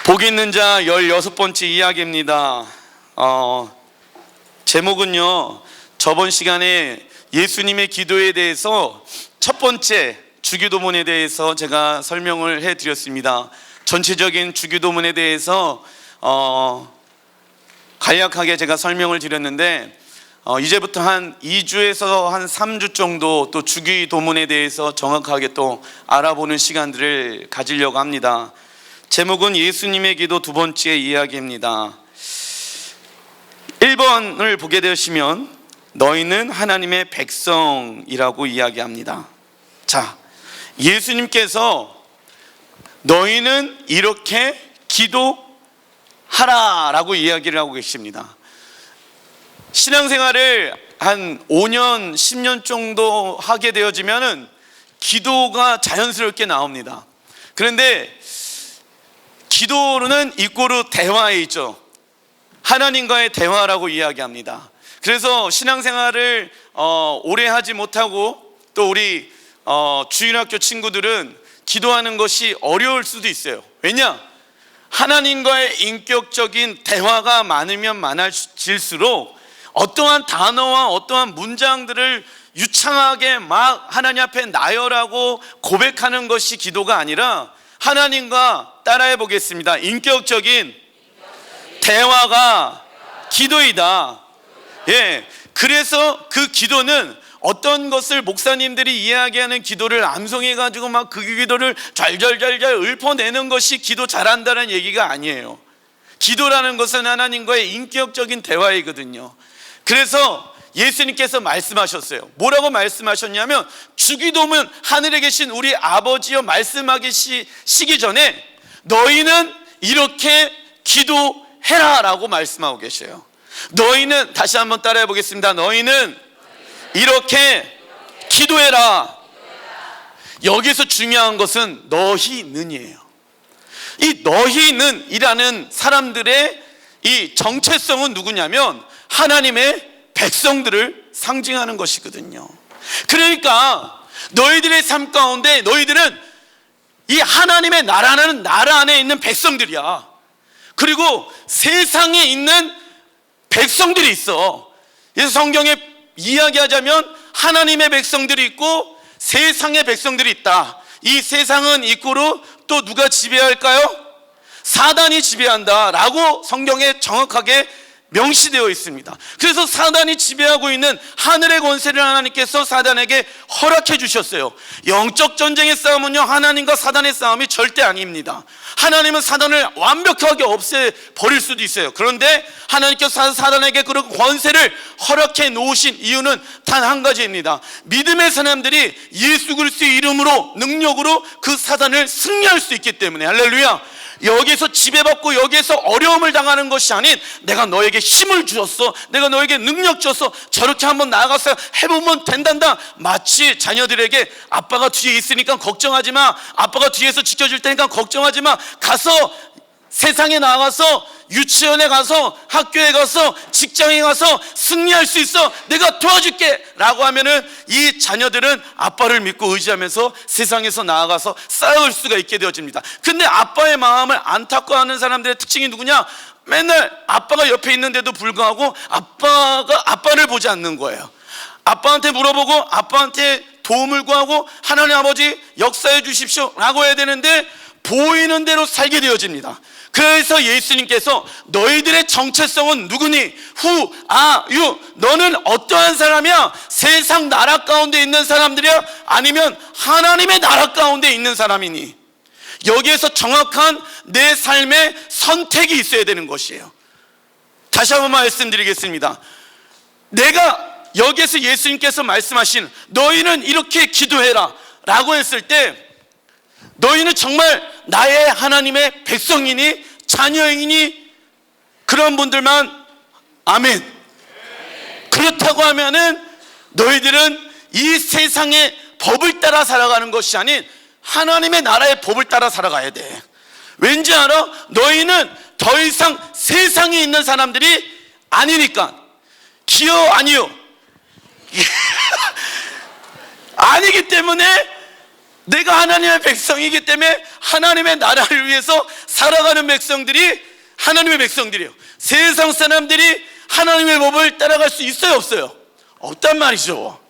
복 있는 자 16번째 이야기입니다. 제목은요, 저번 시간에 예수님의 기도에 대해서 첫 번째 주기도문에 대해서 제가 설명을 해드렸습니다. 전체적인 주기도문에 대해서 간략하게 제가 설명을 드렸는데, 이제부터 한 2주에서 한 3주 정도 또 주기도문에 대해서 정확하게 또 알아보는 시간들을 가지려고 합니다. 제목은 예수님의 기도 두 번째 이야기입니다. 1번을 보게 되시면 너희는 하나님의 백성이라고 이야기합니다. 자, 예수님께서 너희는 이렇게 기도하라 라고 이야기를 하고 계십니다. 신앙생활을 한 5년, 10년 정도 하게 되어지면은 기도가 자연스럽게 나옵니다. 그런데 기도는 이꼬르 대화에 있죠. 하나님과의 대화라고 이야기합니다. 그래서 신앙생활을 오래 하지 못하고 또 우리 주일학교 친구들은 기도하는 것이 어려울 수도 있어요. 왜냐? 하나님과의 인격적인 대화가 많으면 많아질수록 어떠한 단어와 어떠한 문장들을 유창하게 막 하나님 앞에 나열하고 고백하는 것이 기도가 아니라 하나님과 따라해 보겠습니다. 인격적인 대화가 기도이다. 예, 그래서 그 기도는 어떤 것을 목사님들이 이야기하는 기도를 암송해 가지고 막 그 기도를 잘잘잘잘 읊어내는 것이 기도 잘한다는 얘기가 아니에요. 기도라는 것은 하나님과의 인격적인 대화이거든요. 그래서 예수님께서 말씀하셨어요. 뭐라고 말씀하셨냐면, 주기도문 하늘에 계신 우리 아버지여 말씀하시기 전에 너희는 이렇게 기도해라 라고 말씀하고 계셔요. 너희는, 다시 한번 따라해 보겠습니다. 너희는 이렇게 기도해라. 여기서 중요한 것은 너희는이에요. 이 너희는 이라는 사람들의 이 정체성은 누구냐면 하나님의 백성들을 상징하는 것이거든요. 그러니까 너희들의 삶 가운데 너희들은 이 하나님의 나라는 나라 안에 있는 백성들이야. 그리고 세상에 있는 백성들이 있어. 그래서 성경에 이야기하자면 하나님의 백성들이 있고 세상의 백성들이 있다. 이 세상은 이꼬르 또 누가 지배할까요? 사단이 지배한다 라고 성경에 정확하게 명시되어 있습니다. 그래서 사단이 지배하고 있는 하늘의 권세를 하나님께서 사단에게 허락해 주셨어요. 영적 전쟁의 싸움은요, 하나님과 사단의 싸움이 절대 아닙니다. 하나님은 사단을 완벽하게 없애버릴 수도 있어요. 그런데 하나님께서 사단에게 그런 권세를 허락해 놓으신 이유는 단 한 가지입니다. 믿음의 사람들이 예수 그리스도의 이름으로, 능력으로 그 사단을 승리할 수 있기 때문에. 할렐루야. 여기에서 지배받고 여기에서 어려움을 당하는 것이 아닌, 내가 너에게 힘을 주었어, 내가 너에게 능력 줬어, 저렇게 한번 나아가서 해보면 된단다. 마치 자녀들에게 아빠가 뒤에 있으니까 걱정하지 마, 아빠가 뒤에서 지켜줄 테니까 걱정하지 마, 가서 세상에 나가서 유치원에 가서 학교에 가서 직장에 가서 승리할 수 있어, 내가 도와줄게 라고 하면은 이 자녀들은 아빠를 믿고 의지하면서 세상에서 나아가서 싸울 수가 있게 되어집니다. 근데 아빠의 마음을 안타까워하는 사람들의 특징이 누구냐? 맨날 아빠가 옆에 있는데도 불구하고 아빠가 아빠를 보지 않는 거예요. 아빠한테 물어보고 아빠한테 도움을 구하고 하나님 아버지 역사해 주십시오 라고 해야 되는데 보이는 대로 살게 되어집니다. 그래서 예수님께서 너희들의 정체성은 누구니? Who are you? 너는 어떠한 사람이야? 세상 나라 가운데 있는 사람들이야? 아니면 하나님의 나라 가운데 있는 사람이니? 여기에서 정확한 내 삶의 선택이 있어야 되는 것이에요. 다시 한번 말씀드리겠습니다. 내가 여기에서 예수님께서 말씀하신 너희는 이렇게 기도해라 라고 했을 때, 너희는 정말 나의 하나님의 백성이니 자녀이니? 그런 분들만 아멘. 그렇다고 하면은 너희들은 이 세상의 법을 따라 살아가는 것이 아닌 하나님의 나라의 법을 따라 살아가야 돼. 왠지 알아? 너희는 더 이상 세상에 있는 사람들이 아니니까. 기여 아니요? 아니기 때문에 내가 하나님의 백성이기 때문에 하나님의 나라를 위해서 살아가는 백성들이 하나님의 백성들이에요. 세상 사람들이 하나님의 법을 따라갈 수 있어요, 없어요? 없단 말이죠.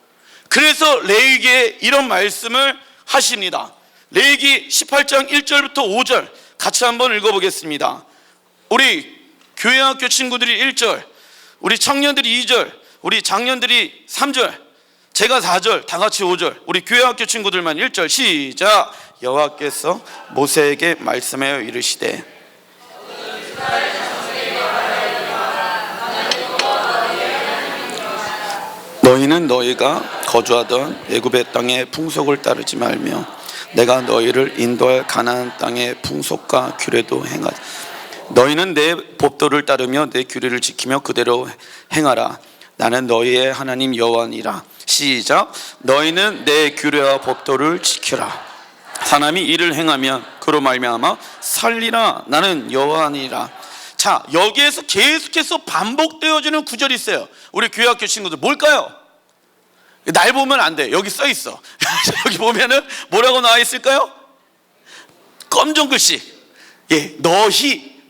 그래서 레위기에 이런 말씀을 하십니다. 레위기 18장 1절부터 5절 같이 한번 읽어보겠습니다. 우리 교회학교 친구들이 1절, 우리 청년들이 2절, 우리 장년들이 3절, 제가 4절, 다 같이 5절, 우리 교회학교 친구들만 1절. 시작. 여호와께서 모세에게 말씀하여 이르시되 너희는 너희가 거주하던 애굽의 땅의 풍속을 따르지 말며 내가 너희를 인도할 가나안 땅의 풍속과 규례도 행하라. 너희는 내 법도를 따르며 내 규례를 지키며 그대로 행하라. 나는 너희의 하나님 여호와니라. 시작. 너희는 내 규례와 법도를 지켜라. 사람이 이를 행하면 그로 말미암아 살리라. 나는 여호와니라. 자, 여기에서 계속해서 반복되어지는 구절이 있어요. 우리 교회학교 친구들 뭘까요? 날 보면 안 돼. 여기 써 있어. 여기 보면은 뭐라고 나와 있을까요? 검정 글씨. 예,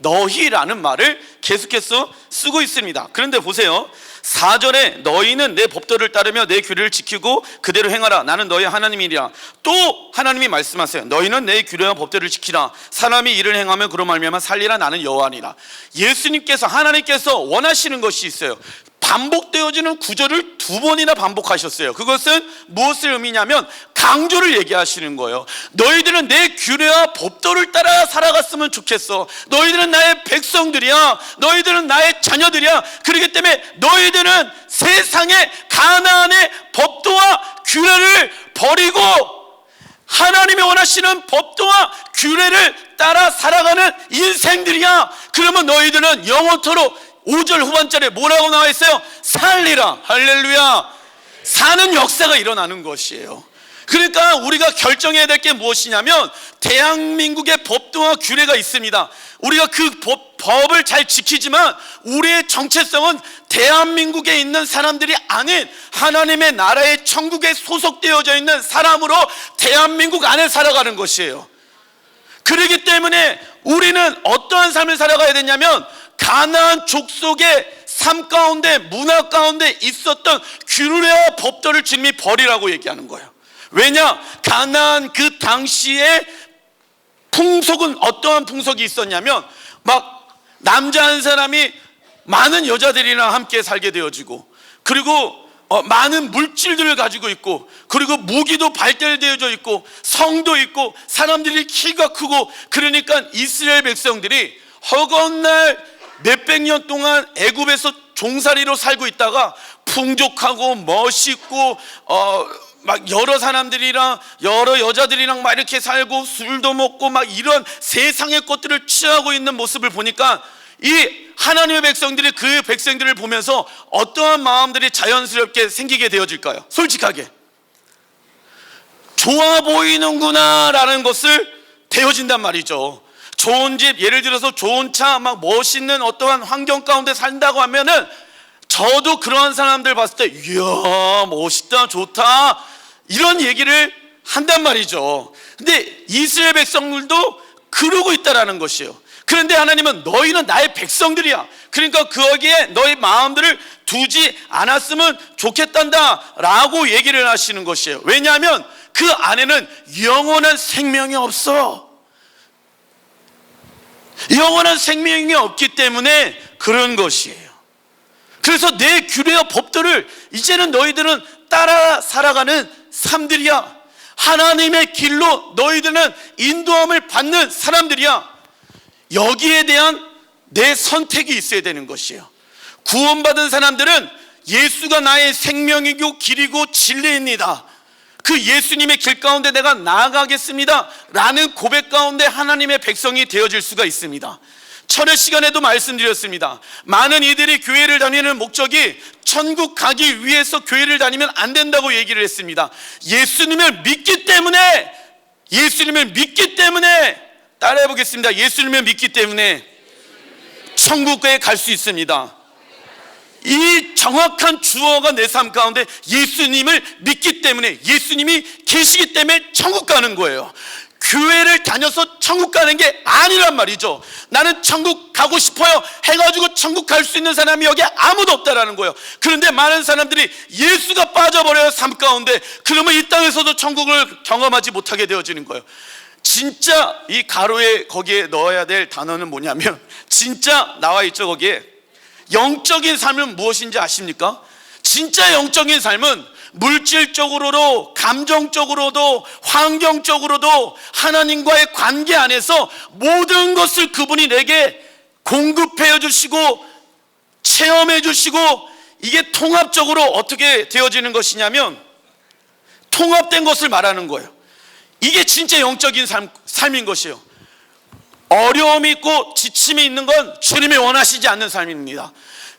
너희라는 말을 계속해서 쓰고 있습니다. 그런데 보세요. 4절에 너희는 내 법도를 따르며 내 규례를 지키고 그대로 행하라. 나는 너희 하나님이라. 또 하나님이 말씀하세요. 너희는 내 규례와 법도를 지키라. 사람이 이를 행하면 그로 말미암아 살리라. 나는 여호와니라. 예수님께서, 하나님께서 원하시는 것이 있어요. 반복되어지는 구절을 2번이나 반복하셨어요. 그것은 무엇을 의미냐면 강조를 얘기하시는 거예요. 너희들은 내 규례와 법도를 따라 살아갔으면 좋겠어. 너희들은 나의 백성들이야. 너희들은 나의 자녀들이야. 그렇기 때문에 너희들은 세상의 가나안의 법도와 규례를 버리고 하나님이 원하시는 법도와 규례를 따라 살아가는 인생들이야. 그러면 너희들은 영원토록 5절 후반절에 뭐라고 나와 있어요? 살리라. 할렐루야. 사는 역사가 일어나는 것이에요. 그러니까 우리가 결정해야 될 게 무엇이냐면 대한민국의 법도와 규례가 있습니다. 우리가 그 법을 잘 지키지만 우리의 정체성은 대한민국에 있는 사람들이 아닌 하나님의 나라의 천국에 소속되어져 있는 사람으로 대한민국 안에 살아가는 것이에요. 그렇기 때문에 우리는 어떠한 삶을 살아가야 되냐면 가나안 족속의 삶 가운데, 문화 가운데 있었던 규례와 법도를 진미 버리라고 얘기하는 거예요. 왜냐? 가나안 그 당시에 풍속은 어떠한 풍속이 있었냐면 막 남자 한 사람이 많은 여자들이랑 함께 살게 되어지고, 그리고 많은 물질들을 가지고 있고, 그리고 무기도 발달되어져 있고, 성도 있고, 사람들이 키가 크고, 그러니까 이스라엘 백성들이 허건 날 몇백 년 동안 애굽에서 종살이로 살고 있다가 풍족하고 멋있고 막 여러 사람들이랑 여러 여자들이랑 막 이렇게 살고 술도 먹고 막 이런 세상의 것들을 취하고 있는 모습을 보니까 이 하나님의 백성들이 그 백성들을 보면서 어떠한 마음들이 자연스럽게 생기게 되어질까요? 솔직하게 좋아 보이는구나 라는 것을 되어진단 말이죠. 좋은 집, 예를 들어서 좋은 차, 막 멋있는 어떠한 환경 가운데 산다고 하면은 저도 그러한 사람들 봤을 때 이야 멋있다, 좋다 이런 얘기를 한단 말이죠. 근데 이스라엘 백성들도 그러고 있다라는 것이에요. 그런데 하나님은 너희는 나의 백성들이야. 그러니까 거기에 너희 마음들을 두지 않았으면 좋겠단다 라고 얘기를 하시는 것이에요. 왜냐하면 그 안에는 영원한 생명이 없어. 영원한 생명이 없기 때문에 그런 것이에요. 그래서 내 규례와 법도를 이제는 너희들은 따라 살아가는 삶들이야. 하나님의 길로 너희들은 인도함을 받는 사람들이야. 여기에 대한 내 선택이 있어야 되는 것이에요. 구원받은 사람들은 예수가 나의 생명이고 길이고 진리입니다. 그 예수님의 길 가운데 내가 나아가겠습니다 라는 고백 가운데 하나님의 백성이 되어질 수가 있습니다. 철회 시간에도 말씀드렸습니다. 많은 이들이 교회를 다니는 목적이 천국 가기 위해서 교회를 다니면 안 된다고 얘기를 했습니다. 예수님을 믿기 때문에 따라해 보겠습니다. 예수님을 믿기 때문에 천국에 갈 수 있습니다. 이 정확한 주어가 내 삶 가운데 예수님을 믿기 때문에, 예수님이 계시기 때문에 천국 가는 거예요. 교회를 다녀서 천국 가는 게 아니란 말이죠. 나는 천국 가고 싶어요 해가지고 천국 갈 수 있는 사람이 여기 아무도 없다라는 거예요. 그런데 많은 사람들이 예수가 빠져버려요, 삶 가운데. 그러면 이 땅에서도 천국을 경험하지 못하게 되어지는 거예요. 진짜 이 가로에 거기에 넣어야 될 단어는 뭐냐면, 진짜 나와 있죠, 거기에. 영적인 삶은 무엇인지 아십니까? 진짜 영적인 삶은 물질적으로도 감정적으로도 환경적으로도 하나님과의 관계 안에서 모든 것을 그분이 내게 공급해 주시고 체험해 주시고, 이게 통합적으로 어떻게 되어지는 것이냐면 통합된 것을 말하는 거예요. 이게 진짜 영적인 삶인 것이에요. 어려움이 있고 지침이 있는 건 주님이 원하시지 않는 삶입니다.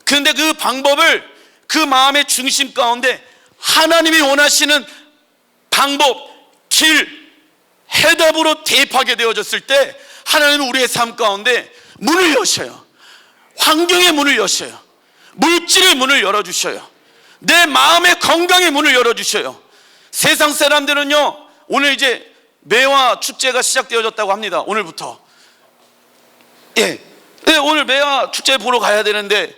그런데 그 방법을 그 마음의 중심 가운데 하나님이 원하시는 방법, 길, 해답으로 대입하게 되어졌을 때 하나님은 우리의 삶 가운데 문을 여셔요. 환경의 문을 여셔요. 물질의 문을 열어주셔요. 내 마음의 건강의 문을 열어주셔요. 세상 사람들은요, 오늘 이제 매화 축제가 시작되어졌다고 합니다. 오늘부터. 오늘 매화 축제 보러 가야 되는데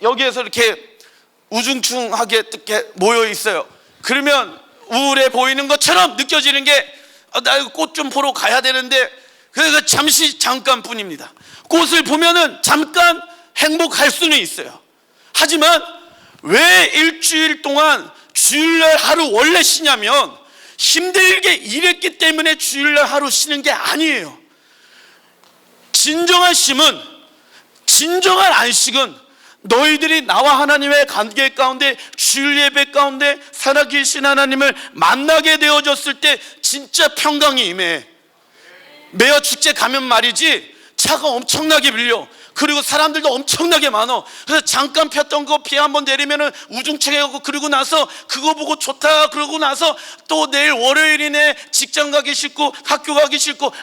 여기에서 이렇게 우중충하게 이렇게 모여 있어요. 그러면 우울해 보이는 것처럼 느껴지는 게, 나 이거 꽃 좀 보러 가야 되는데, 그래서 잠깐뿐입니다. 꽃을 보면은 잠깐 행복할 수는 있어요. 하지만 왜 일주일 동안 주일날 하루 원래 쉬냐면, 힘들게 일했기 때문에 주일날 하루 쉬는 게 아니에요. 진정한 쉼은, 진정한 안식은 너희들이 나와 하나님의 관계 가운데, 주일 예배 가운데 살아계신 하나님을 만나게 되어졌을 때 진짜 평강이 임해. 매화 축제 가면 말이지, 차가 엄청나게 밀려. 그리고 사람들도 엄청나게 많아. 그래서 잠깐 폈던 거 비 한번 내리면은 우중충해가고, 그러고 나서 그거 보고 좋다 그러고 나서 또 내일 월요일이네, 직장 가기 싫고 학교 가기 싫고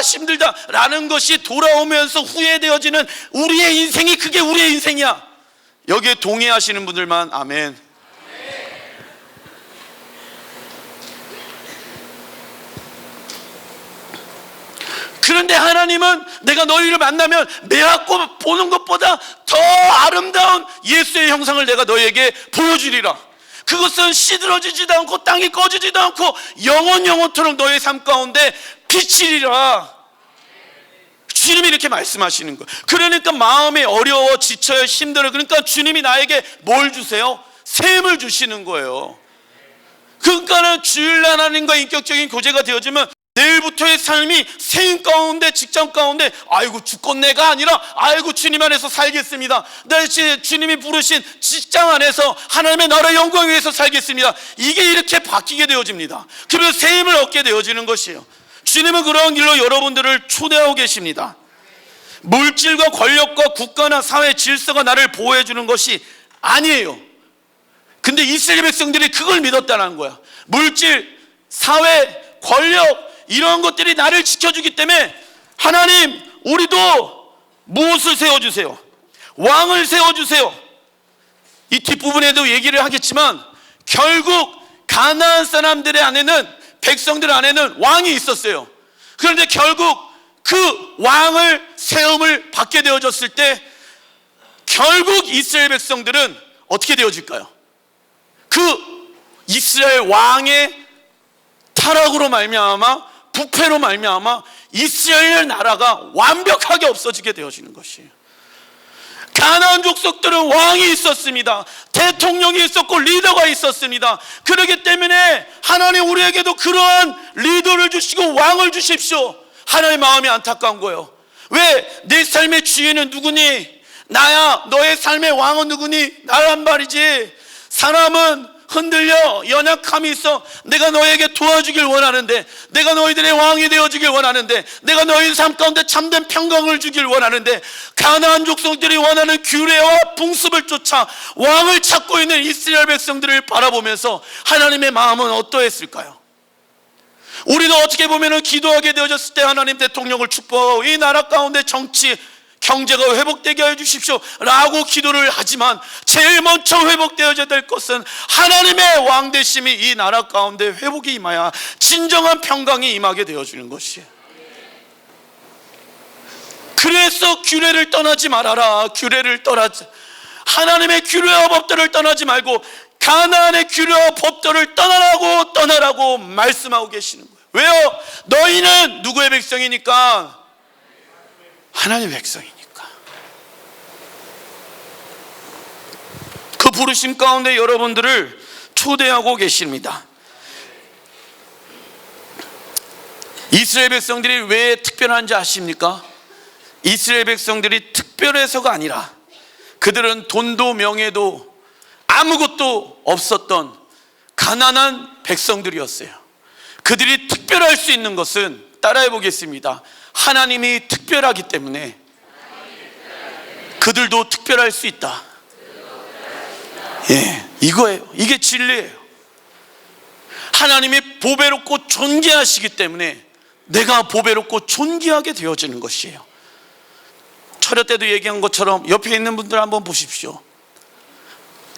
힘들다 라는 것이 돌아오면서 후회되어지는 우리의 인생이, 그게 우리의 인생이야. 여기에 동의하시는 분들만 아멘. 그런데 하나님은 내가 너희를 만나면 매화꽃 보는 것보다 더 아름다운 예수의 형상을 내가 너희에게 보여주리라. 그것은 시들어지지도 않고 땅이 꺼지지도 않고 영원토록 너의 삶 가운데 비치리라. 주님이 이렇게 말씀하시는 거예요. 그러니까 마음이 어려워 지쳐요, 힘들어요. 그러니까 주님이 나에게 뭘 주세요? 샘을 주시는 거예요. 그러니까는 주일날 하나님과 인격적인 교제가 되어지면 내일부터의 삶이 샘 가운데, 직장 가운데, 아이고 죽겠네가 아니라, 아이고 주님 안에서 살겠습니다. 주님이 부르신 직장 안에서 하나님의 나라 영광 위해서 살겠습니다. 이게 이렇게 바뀌게 되어집니다. 그래서 샘을 얻게 되어지는 것이에요. 주님은 그런 길로 여러분들을 초대하고 계십니다. 물질과 권력과 국가나 사회 질서가 나를 보호해 주는 것이 아니에요. 근데 이스라엘 백성들이 그걸 믿었다는 거야. 물질, 사회, 권력, 이런 것들이 나를 지켜주기 때문에 하나님, 우리도 무엇을 세워주세요? 왕을 세워주세요. 이 뒷부분에도 얘기를 하겠지만 결국 가나안 사람들의 안에는, 백성들 안에는 왕이 있었어요. 그런데 결국 그 왕을 세움을 받게 되어졌을 때 결국 이스라엘 백성들은 어떻게 되어질까요? 그 이스라엘 왕의 타락으로 말미암아, 부패로 말미암아 이스라엘 나라가 완벽하게 없어지게 되어지는 것이에요. 가나안 족속들은 왕이 있었습니다. 대통령이 있었고 리더가 있었습니다. 그렇기 때문에 하나님 우리에게도 그러한 리더를 주시고 왕을 주십시오. 하나님의 마음이 안타까운 거예요. 왜? 내 삶의 주인은 누구니? 나야. 너의 삶의 왕은 누구니? 나란 말이지. 사람은 흔들려 연약함이 있어. 내가 너에게 도와주길 원하는데, 내가 너희들의 왕이 되어주길 원하는데, 내가 너희 삶 가운데 참된 평강을 주길 원하는데, 가나안 족속들이 원하는 규례와 풍습을 쫓아 왕을 찾고 있는 이스라엘 백성들을 바라보면서 하나님의 마음은 어떠했을까요? 우리도 어떻게 보면 기도하게 되어졌을 때 하나님 대통령을 축복하고 이 나라 가운데 정치, 경제가 회복되게 해주십시오 라고 기도를 하지만 제일 먼저 회복되어야 될 것은 하나님의 왕되심이 이 나라 가운데 회복이 임하여 진정한 평강이 임하게 되어주는 것이에요. 그래서 규례를 떠나지 말아라. 규례를 떠나지, 하나님의 규례와 법도를 떠나지 말고 가나안의 규례와 법도를 떠나라고 말씀하고 계시는 거예요. 왜요? 너희는 누구의 백성이니까? 하나님의 백성이니까. 그 부르심 가운데 여러분들을 초대하고 계십니다. 이스라엘 백성들이 왜 특별한지 아십니까? 이스라엘 백성들이 특별해서가 아니라 그들은 돈도 명예도 아무것도 없었던 가난한 백성들이었어요. 그들이 특별할 수 있는 것은, 따라해 보겠습니다, 하나님이 특별하기 때문에 그들도 특별할 수 있다. 예, 이거예요. 이게 진리예요. 하나님이 보배롭고 존귀하시기 때문에 내가 보배롭고 존귀하게 되어지는 것이에요. 철야 때도 얘기한 것처럼 옆에 있는 분들 한번 보십시오.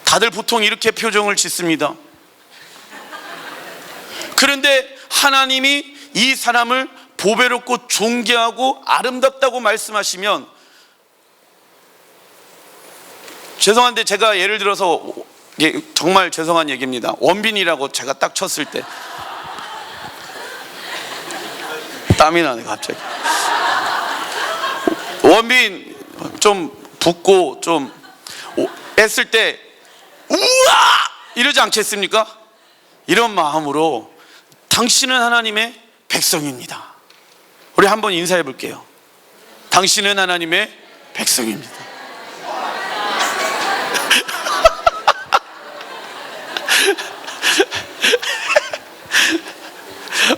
다들 보통 이렇게 표정을 짓습니다. 그런데 하나님이 이 사람을 보배롭고 존귀하고 아름답다고 말씀하시면, 죄송한데 제가 예를 들어서, 정말 죄송한 얘기입니다. 원빈이라고 제가 딱 쳤을 때 땀이 나네 갑자기. 원빈 좀 붓고 좀 했을 때 우와 이러지 않겠습니까? 이런 마음으로 당신은 하나님의 백성입니다. 우리 한번 인사해 볼게요. 당신은 하나님의 백성입니다.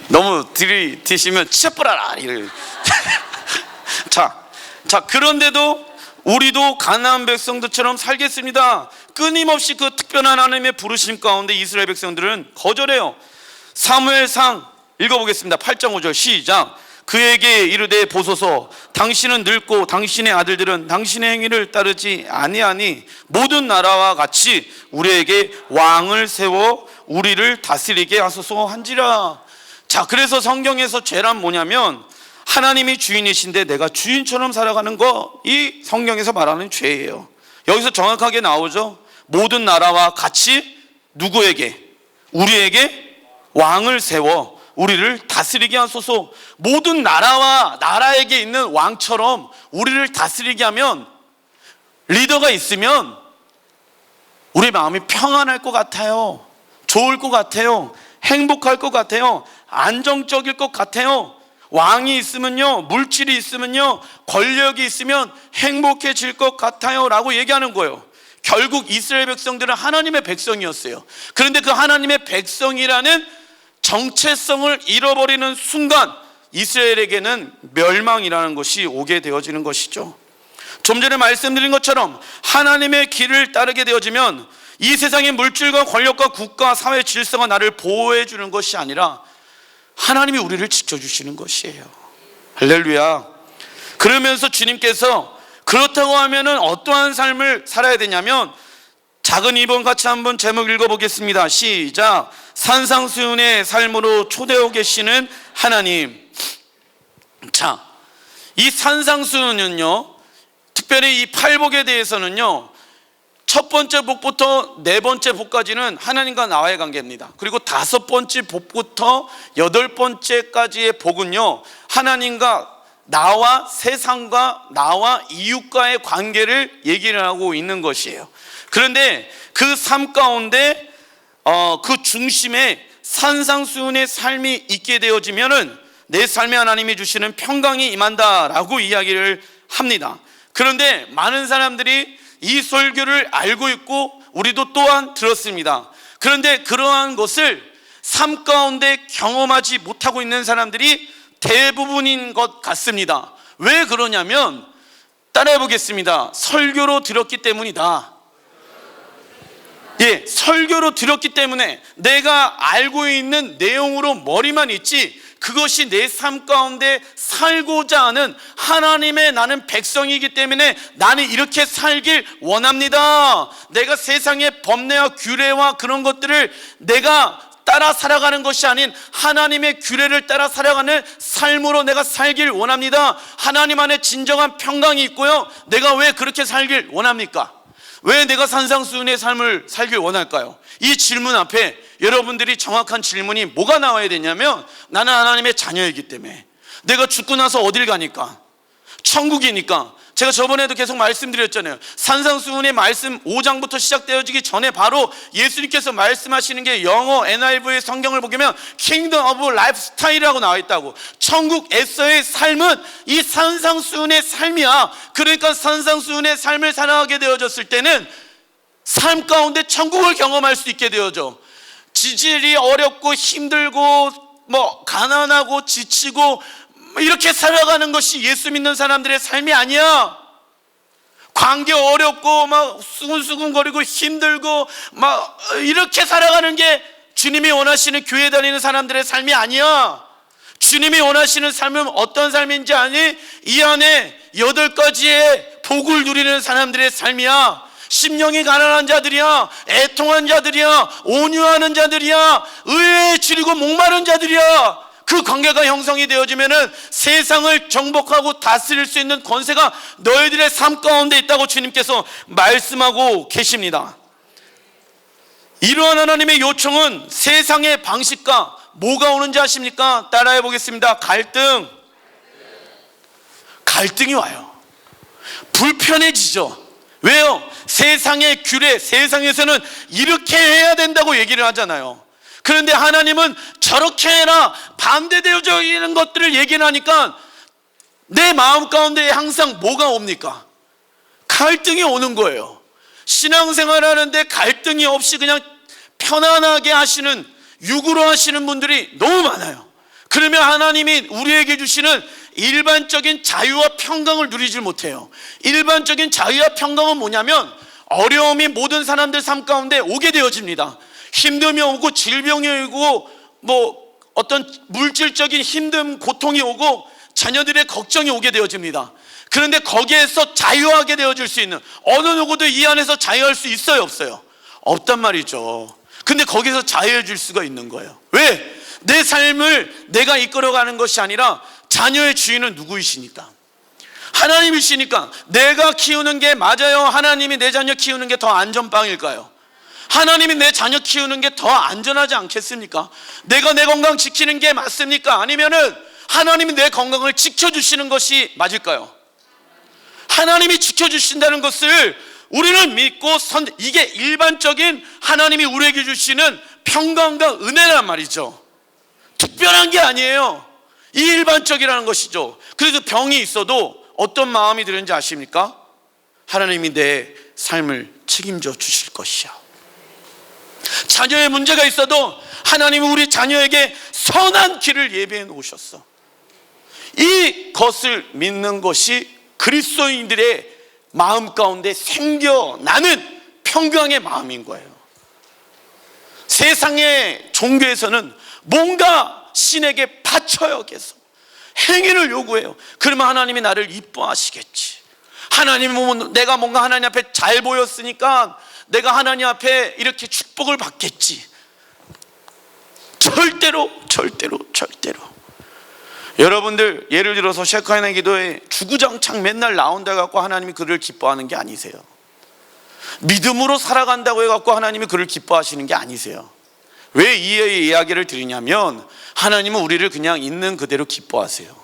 너무 들이대시면 치쳐버려라 이래. 자, 그런데도 우리도 가나안 백성들처럼 살겠습니다. 끊임없이 그 특별한 하나님의 부르심 가운데 이스라엘 백성들은 거절해요. 사무엘상 읽어보겠습니다. 8장 5절 시작. 그에게 이르되 보소서, 당신은 늙고 당신의 아들들은 당신의 행위를 따르지 아니하니 모든 나라와 같이 우리에게 왕을 세워 우리를 다스리게 하소서 한지라. 자, 그래서 성경에서 죄란 뭐냐면 하나님이 주인이신데 내가 주인처럼 살아가는 거, 이 성경에서 말하는 죄예요. 여기서 정확하게 나오죠. 모든 나라와 같이 누구에게? 우리에게 왕을 세워 우리를 다스리게 하소서. 모든 나라에게 있는 왕처럼 우리를 다스리게 하면, 리더가 있으면 우리 마음이 평안할 것 같아요. 좋을 것 같아요. 행복할 것 같아요. 안정적일 것 같아요. 왕이 있으면요, 물질이 있으면요, 권력이 있으면 행복해질 것 같아요 라고 얘기하는 거예요. 결국 이스라엘 백성들은 하나님의 백성이었어요. 그런데 그 하나님의 백성이라는 정체성을 잃어버리는 순간 이스라엘에게는 멸망이라는 것이 오게 되어지는 것이죠. 좀 전에 말씀드린 것처럼 하나님의 길을 따르게 되어지면 이 세상의 물질과 권력과 국가, 사회 질서가 나를 보호해 주는 것이 아니라 하나님이 우리를 지켜주시는 것이에요. 할렐루야. 그러면서 주님께서 그렇다고 하면은 어떠한 삶을 살아야 되냐면, 작은 2번 같이 한번 제목 읽어보겠습니다. 시작. 산상수훈의 삶으로 초대하고 계시는 하나님. 자, 이 산상수훈은요, 특별히 이 팔복에 대해서는요, 첫 번째 복부터 네 번째 복까지는 하나님과 나와의 관계입니다. 그리고 다섯 번째 복부터 여덟 번째까지의 복은요, 하나님과 나와 세상과 나와 이웃과의 관계를 얘기를 하고 있는 것이에요. 그런데 그 삶 가운데 그 중심에 산상수훈의 삶이 있게 되어지면은 내 삶에 하나님이 주시는 평강이 임한다라고 이야기를 합니다. 그런데 많은 사람들이 이 설교를 알고 있고 우리도 또한 들었습니다. 그런데 그러한 것을 삶 가운데 경험하지 못하고 있는 사람들이 대부분인 것 같습니다. 왜 그러냐면, 따라해 보겠습니다. 설교로 들었기 때문이다. 예, 설교로 들었기 때문에 내가 알고 있는 내용으로 머리만 있지 그것이 내 삶 가운데 살고자 하는 하나님의 나는 백성이기 때문에 나는 이렇게 살길 원합니다. 내가 세상의 법례와 규례와 그런 것들을 내가 따라 살아가는 것이 아닌 하나님의 규례를 따라 살아가는 삶으로 내가 살길 원합니다. 하나님 안에 진정한 평강이 있고요. 내가 왜 그렇게 살길 원합니까? 왜 내가 산상수훈의 삶을 살길 원할까요? 이 질문 앞에 여러분들이 정확한 질문이 뭐가 나와야 되냐면, 나는 하나님의 자녀이기 때문에. 내가 죽고 나서 어딜 가니까? 천국이니까. 제가 저번에도 계속 말씀드렸잖아요. 산상수훈의 말씀 5장부터 시작되어지기 전에 바로 예수님께서 말씀하시는 게 영어 NIV의 성경을 보면 Kingdom of Lifestyle이라고 나와 있다고. 천국에서의 삶은 이 산상수훈의 삶이야. 그러니까 산상수훈의 삶을 살아가게 되어졌을 때는 삶 가운데 천국을 경험할 수 있게 되어져. 지질이 어렵고 힘들고 가난하고 지치고 이렇게 살아가는 것이 예수 믿는 사람들의 삶이 아니야. 관계 어렵고 수근수근거리고 힘들고 이렇게 살아가는 게 주님이 원하시는 교회 다니는 사람들의 삶이 아니야. 주님이 원하시는 삶은 어떤 삶인지 아니? 이 안에 8가지의 복을 누리는 사람들의 삶이야. 심령이 가난한 자들이야. 애통한 자들이야. 온유하는 자들이야. 의에 지리고 목마른 자들이야. 그 관계가 형성이 되어지면은 세상을 정복하고 다스릴 수 있는 권세가 너희들의 삶 가운데 있다고 주님께서 말씀하고 계십니다. 이러한 하나님의 요청은 세상의 방식과 뭐가 오는지 아십니까? 따라해 보겠습니다. 갈등이 와요. 불편해지죠. 왜요? 세상의 규례, 세상에서는 이렇게 해야 된다고 얘기를 하잖아요. 그런데 하나님은 저렇게 해라, 반대되어져 있는 것들을 얘기를 하니까 내 마음 가운데 항상 뭐가 옵니까? 갈등이 오는 거예요. 신앙생활 하는데 갈등이 없이 그냥 편안하게 하시는, 육으로 하시는 분들이 너무 많아요. 그러면 하나님이 우리에게 주시는 일반적인 자유와 평강을 누리질 못해요. 일반적인 자유와 평강은 뭐냐면, 어려움이 모든 사람들 삶 가운데 오게 되어집니다. 힘듦이 오고 질병이 오고 어떤 물질적인 힘듦, 고통이 오고 자녀들의 걱정이 오게 되어집니다. 그런데 거기에서 자유하게 되어질 수 있는, 어느 누구도 이 안에서 자유할 수 있어요, 없어요? 없단 말이죠. 근데 거기서 자유해질 수가 있는 거예요. 왜? 내 삶을 내가 이끌어가는 것이 아니라 자녀의 주인은 누구이시니까? 하나님이시니까. 내가 키우는 게 맞아요? 하나님이 내 자녀 키우는 게 더 안전빵일까요? 하나님이 내 자녀 키우는 게 더 안전하지 않겠습니까? 내가 내 건강 지키는 게 맞습니까? 아니면은 하나님이 내 건강을 지켜주시는 것이 맞을까요? 하나님이 지켜주신다는 것을 우리는 믿고 이게 일반적인 하나님이 우리에게 주시는 평강과 은혜란 말이죠. 특별한 게 아니에요. 이 일반적이라는 것이죠. 그래서 병이 있어도 어떤 마음이 드는지 아십니까? 하나님이 내 삶을 책임져 주실 것이야. 자녀의 문제가 있어도 하나님이 우리 자녀에게 선한 길을 예비해 놓으셨어. 이것을 믿는 것이 그리스도인들의 마음 가운데 생겨나는 평강의 마음인 거예요. 세상의 종교에서는 뭔가 신에게 바쳐요. 계속 행위를 요구해요. 그러면 하나님이 나를 이뻐하시겠지. 하나님은 내가 뭔가 하나님 앞에 잘 보였으니까 내가 하나님 앞에 이렇게 축복을 받겠지. 절대로. 여러분들 예를 들어서 셰카이나 기도에 주구장창 맨날 나온다 갖고 하나님이 그를 기뻐하는 게 아니세요. 믿음으로 살아간다고 해갖고 하나님이 그를 기뻐하시는 게 아니세요. 왜 이 이야기를 드리냐면, 하나님은 우리를 그냥 있는 그대로 기뻐하세요.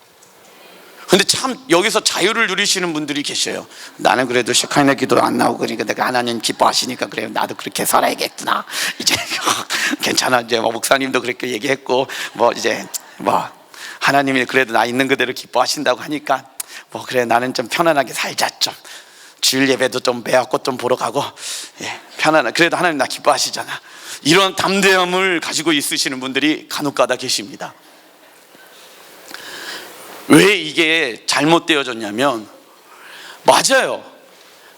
근데 참 여기서 자유를 누리시는 분들이 계셔요. 나는 그래도 셰카이나 기도 안 나오고 그러니까 내가 하나님 기뻐하시니까 그래요, 나도 그렇게 살아야겠구나. 이제 괜찮아. 이제 목사님도 그렇게 얘기했고 이제 하나님이 그래도 나 있는 그대로 기뻐하신다고 하니까 그래, 나는 좀 편안하게 살자. 좀 주일 예배도 좀 매화꽃 좀 보러 가고, 편안한, 그래도 하나님 나 기뻐하시잖아. 이런 담대함을 가지고 있으시는 분들이 간혹가다 계십니다. 왜 이게 잘못되어졌냐면, 맞아요.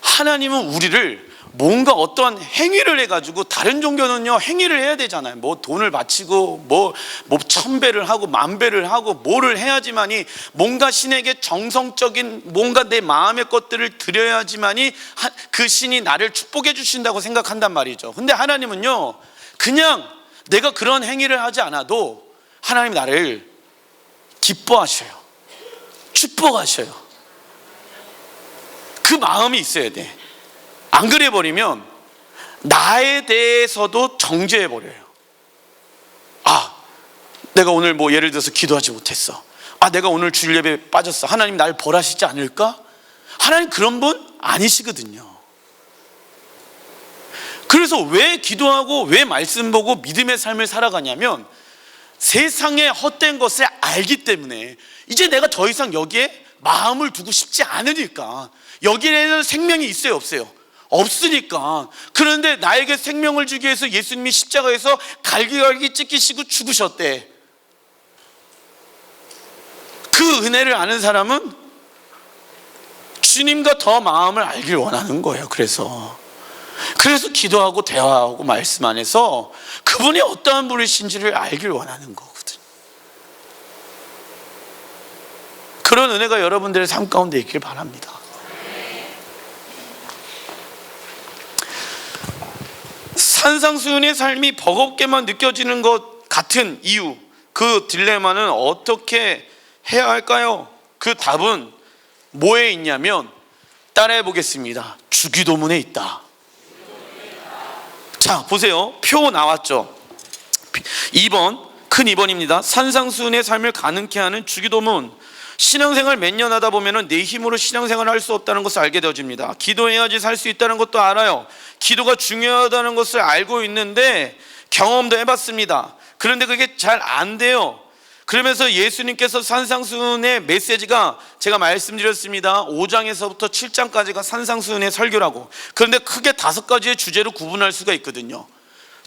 하나님은 우리를 뭔가 어떤 행위를 해가지고, 다른 종교는요 행위를 해야 되잖아요. 뭐 돈을 바치고 뭐 1000배를 하고 10,000배를 하고 뭐를 해야지만이, 뭔가 신에게 정성적인 뭔가 내 마음의 것들을 드려야지만이 그 신이 나를 축복해 주신다고 생각한단 말이죠. 근데 하나님은요, 그냥 내가 그런 행위를 하지 않아도 하나님 나를 기뻐하셔요. 축복하셔요. 그 마음이 있어야 돼. 안 그래 버리면 나에 대해서도 정죄해 버려요. 아, 내가 오늘 뭐 예를 들어서 기도하지 못했어. 아, 내가 오늘 주일 예배에 빠졌어. 하나님 날 벌하시지 않을까? 하나님 그런 분 아니시거든요. 그래서 왜 기도하고 왜 말씀 보고 믿음의 삶을 살아가냐면, 세상의 헛된 것을 알기 때문에 이제 내가 더 이상 여기에 마음을 두고 싶지 않으니까. 여기에는 생명이 있어요, 없어요? 없으니까. 그런데 나에게 생명을 주기 위해서 예수님이 십자가에서 갈기갈기 찢기시고 죽으셨대. 그 은혜를 아는 사람은 주님과 더 마음을 알길 원하는 거예요. 그래서 기도하고 대화하고 말씀 안에서 그분이 어떠한 분이신지를 알길 원하는 거거든요. 그런 은혜가 여러분들의 삶 가운데 있길 바랍니다. 산상수훈의 삶이 버겁게만 느껴지는 것 같은 이유, 그 딜레마는 어떻게 해야 할까요? 그 답은 뭐에 있냐면, 따라해 보겠습니다. 주기도문에 있다. 자, 보세요. 표 나왔죠? 2번, 큰 2번입니다. 산상수훈의 삶을 가능케 하는 주기도문. 신앙생활 몇 년 하다 보면 내 힘으로 신앙생활을 할 수 없다는 것을 알게 되어집니다. 기도해야지 살 수 있다는 것도 알아요. 기도가 중요하다는 것을 알고 있는데 경험도 해봤습니다. 그런데 그게 잘 안 돼요. 그러면서 예수님께서 산상수훈의 메시지가, 제가 말씀드렸습니다. 5장에서부터 7장까지가 산상수훈의 설교라고. 그런데 크게 5가지의 주제로 구분할 수가 있거든요.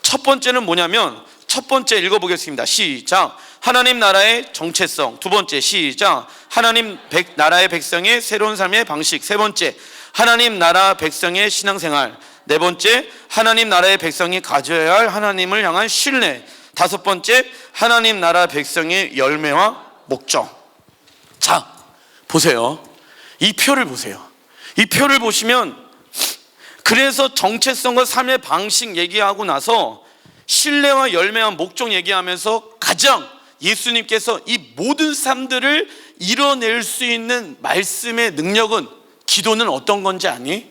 첫 번째는 뭐냐면, 첫 번째 읽어보겠습니다. 시작. 하나님 나라의 정체성. 두 번째, 시작. 하나님 나라의 백성의 새로운 삶의 방식. 세 번째, 하나님 나라 백성의 신앙생활. 네 번째, 하나님 나라의 백성이 가져야 할 하나님을 향한 신뢰. 다섯 번째, 하나님 나라 백성의 열매와 목적. 자, 보세요. 이 표를 보세요. 이 표를 보시면, 그래서 정체성과 삶의 방식 얘기하고 나서 신뢰와 열매와 목적 얘기하면서 가장 예수님께서 이 모든 삶들을 이뤄낼 수 있는 말씀의 능력은, 기도는 어떤 건지 아니?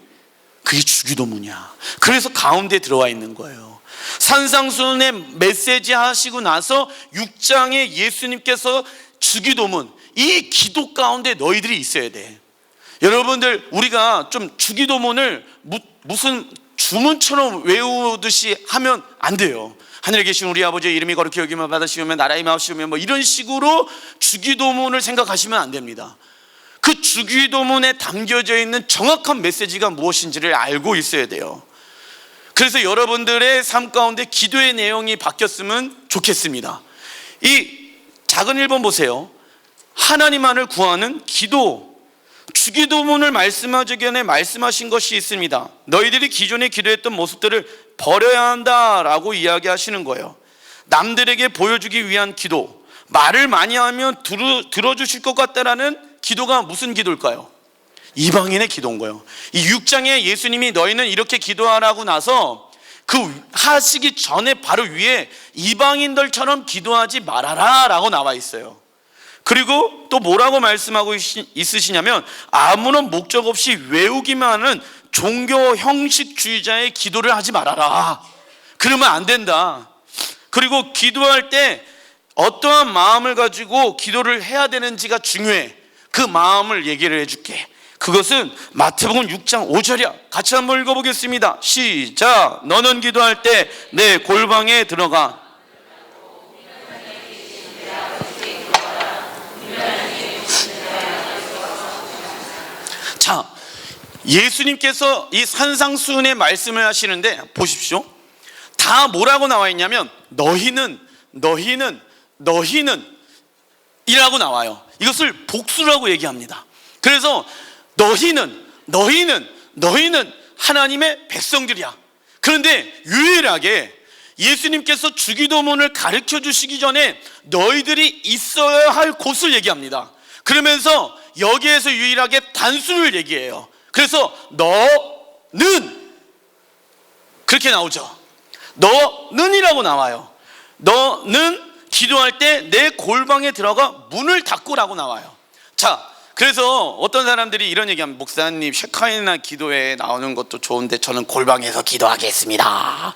그게 주기도문이야. 그래서 가운데 들어와 있는 거예요. 산상수훈의 메시지 하시고 나서 6장에 예수님께서 주기도문, 이 기도 가운데 너희들이 있어야 돼. 여러분들, 우리가 좀 주기도문을 무슨 주문처럼 외우듯이 하면 안 돼요. 하늘에 계신 우리 아버지의 이름이 거룩히 여김을 받으시오며 나라의 마옵시오며 뭐 이런 식으로 주기도문을 생각하시면 안 됩니다. 그 주기도문에 담겨져 있는 정확한 메시지가 무엇인지를 알고 있어야 돼요. 그래서 여러분들의 삶 가운데 기도의 내용이 바뀌었으면 좋겠습니다. 이 작은 1번 보세요. 하나님만을 구하는 기도. 주기도문을 말씀하기 전에 말씀하신 것이 있습니다. 너희들이 기존에 기도했던 모습들을 버려야 한다라고 이야기하시는 거예요. 남들에게 보여주기 위한 기도, 말을 많이 하면 들어주실 것 같다라는 기도가 무슨 기도일까요? 이방인의 기도인 거예요. 이 6장에 예수님이 너희는 이렇게 기도하라고 나서 그 하시기 전에 바로 위에 이방인들처럼 기도하지 말아라 라고 나와 있어요. 그리고 또 뭐라고 말씀하고 있으시냐면, 아무런 목적 없이 외우기만 하는 종교 형식주의자의 기도를 하지 말아라. 그러면 안 된다. 그리고 기도할 때 어떠한 마음을 가지고 기도를 해야 되는지가 중요해. 그 마음을 얘기를 해줄게. 그것은 마태복음 6장 5절이야. 같이 한번 읽어보겠습니다. 시작. 너는 기도할 때 내 골방에 들어가. 자, 예수님께서 이 산상수훈의 말씀을 하시는데 보십시오. 다 뭐라고 나와 있냐면 너희는 이라고 나와요. 이것을 복수라고 얘기합니다. 그래서 너희는 하나님의 백성들이야. 그런데 유일하게 예수님께서 주기도문을 가르쳐 주시기 전에 너희들이 있어야 할 곳을 얘기합니다. 그러면서 여기에서 유일하게 단수를 얘기해요. 그래서 너는 그렇게 나오죠. 너는이라고 나와요. 너는 기도할 때 내 골방에 들어가 문을 닫고라고 나와요. 자, 그래서 어떤 사람들이 이런 얘기하면, 목사님 셰카이나 기도에 나오는 것도 좋은데 저는 골방에서 기도하겠습니다.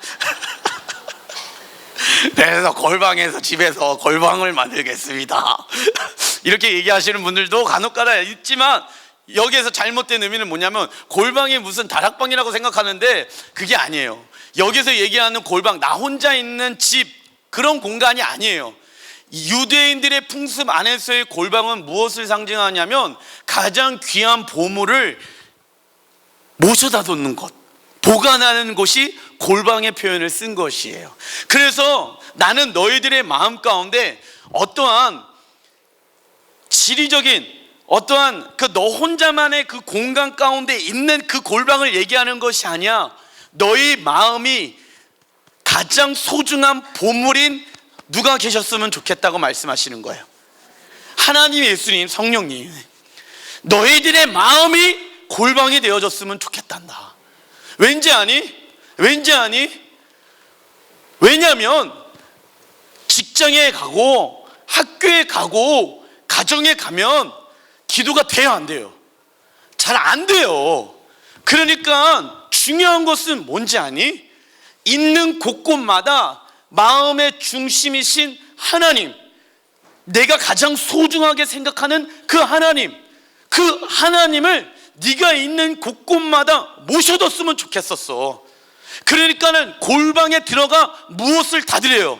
그래서 골방에서, 집에서 골방을 만들겠습니다. 이렇게 얘기하시는 분들도 간혹가다 있지만, 여기에서 잘못된 의미는 뭐냐면 골방이 무슨 다락방이라고 생각하는데 그게 아니에요. 여기서 얘기하는 골방, 나 혼자 있는 집, 그런 공간이 아니에요. 유대인들의 풍습 안에서의 골방은 무엇을 상징하냐면 가장 귀한 보물을 모셔다 뒀는 것, 보관하는 곳이 골방의 표현을 쓴 것이에요. 그래서 나는 너희들의 마음 가운데 어떠한 지리적인 어떠한 그 너 혼자만의 그 공간 가운데 있는 그 골방을 얘기하는 것이 아니야. 너희 마음이 가장 소중한 보물인 누가 계셨으면 좋겠다고 말씀하시는 거예요. 하나님, 예수님, 성령님, 너희들의 마음이 골방이 되어졌으면 좋겠단다. 왠지 아니? 왠지 아니? 왜냐하면 직장에 가고 학교에 가고 가정에 가면 기도가 돼요, 안 돼요? 잘 안 돼요. 그러니까 중요한 것은 뭔지 아니? 있는 곳곳마다 마음의 중심이신 하나님, 내가 가장 소중하게 생각하는 그 하나님, 그 하나님을 네가 있는 곳곳마다 모셔뒀으면 좋겠었어. 그러니까는 골방에 들어가 무엇을 닫으래요?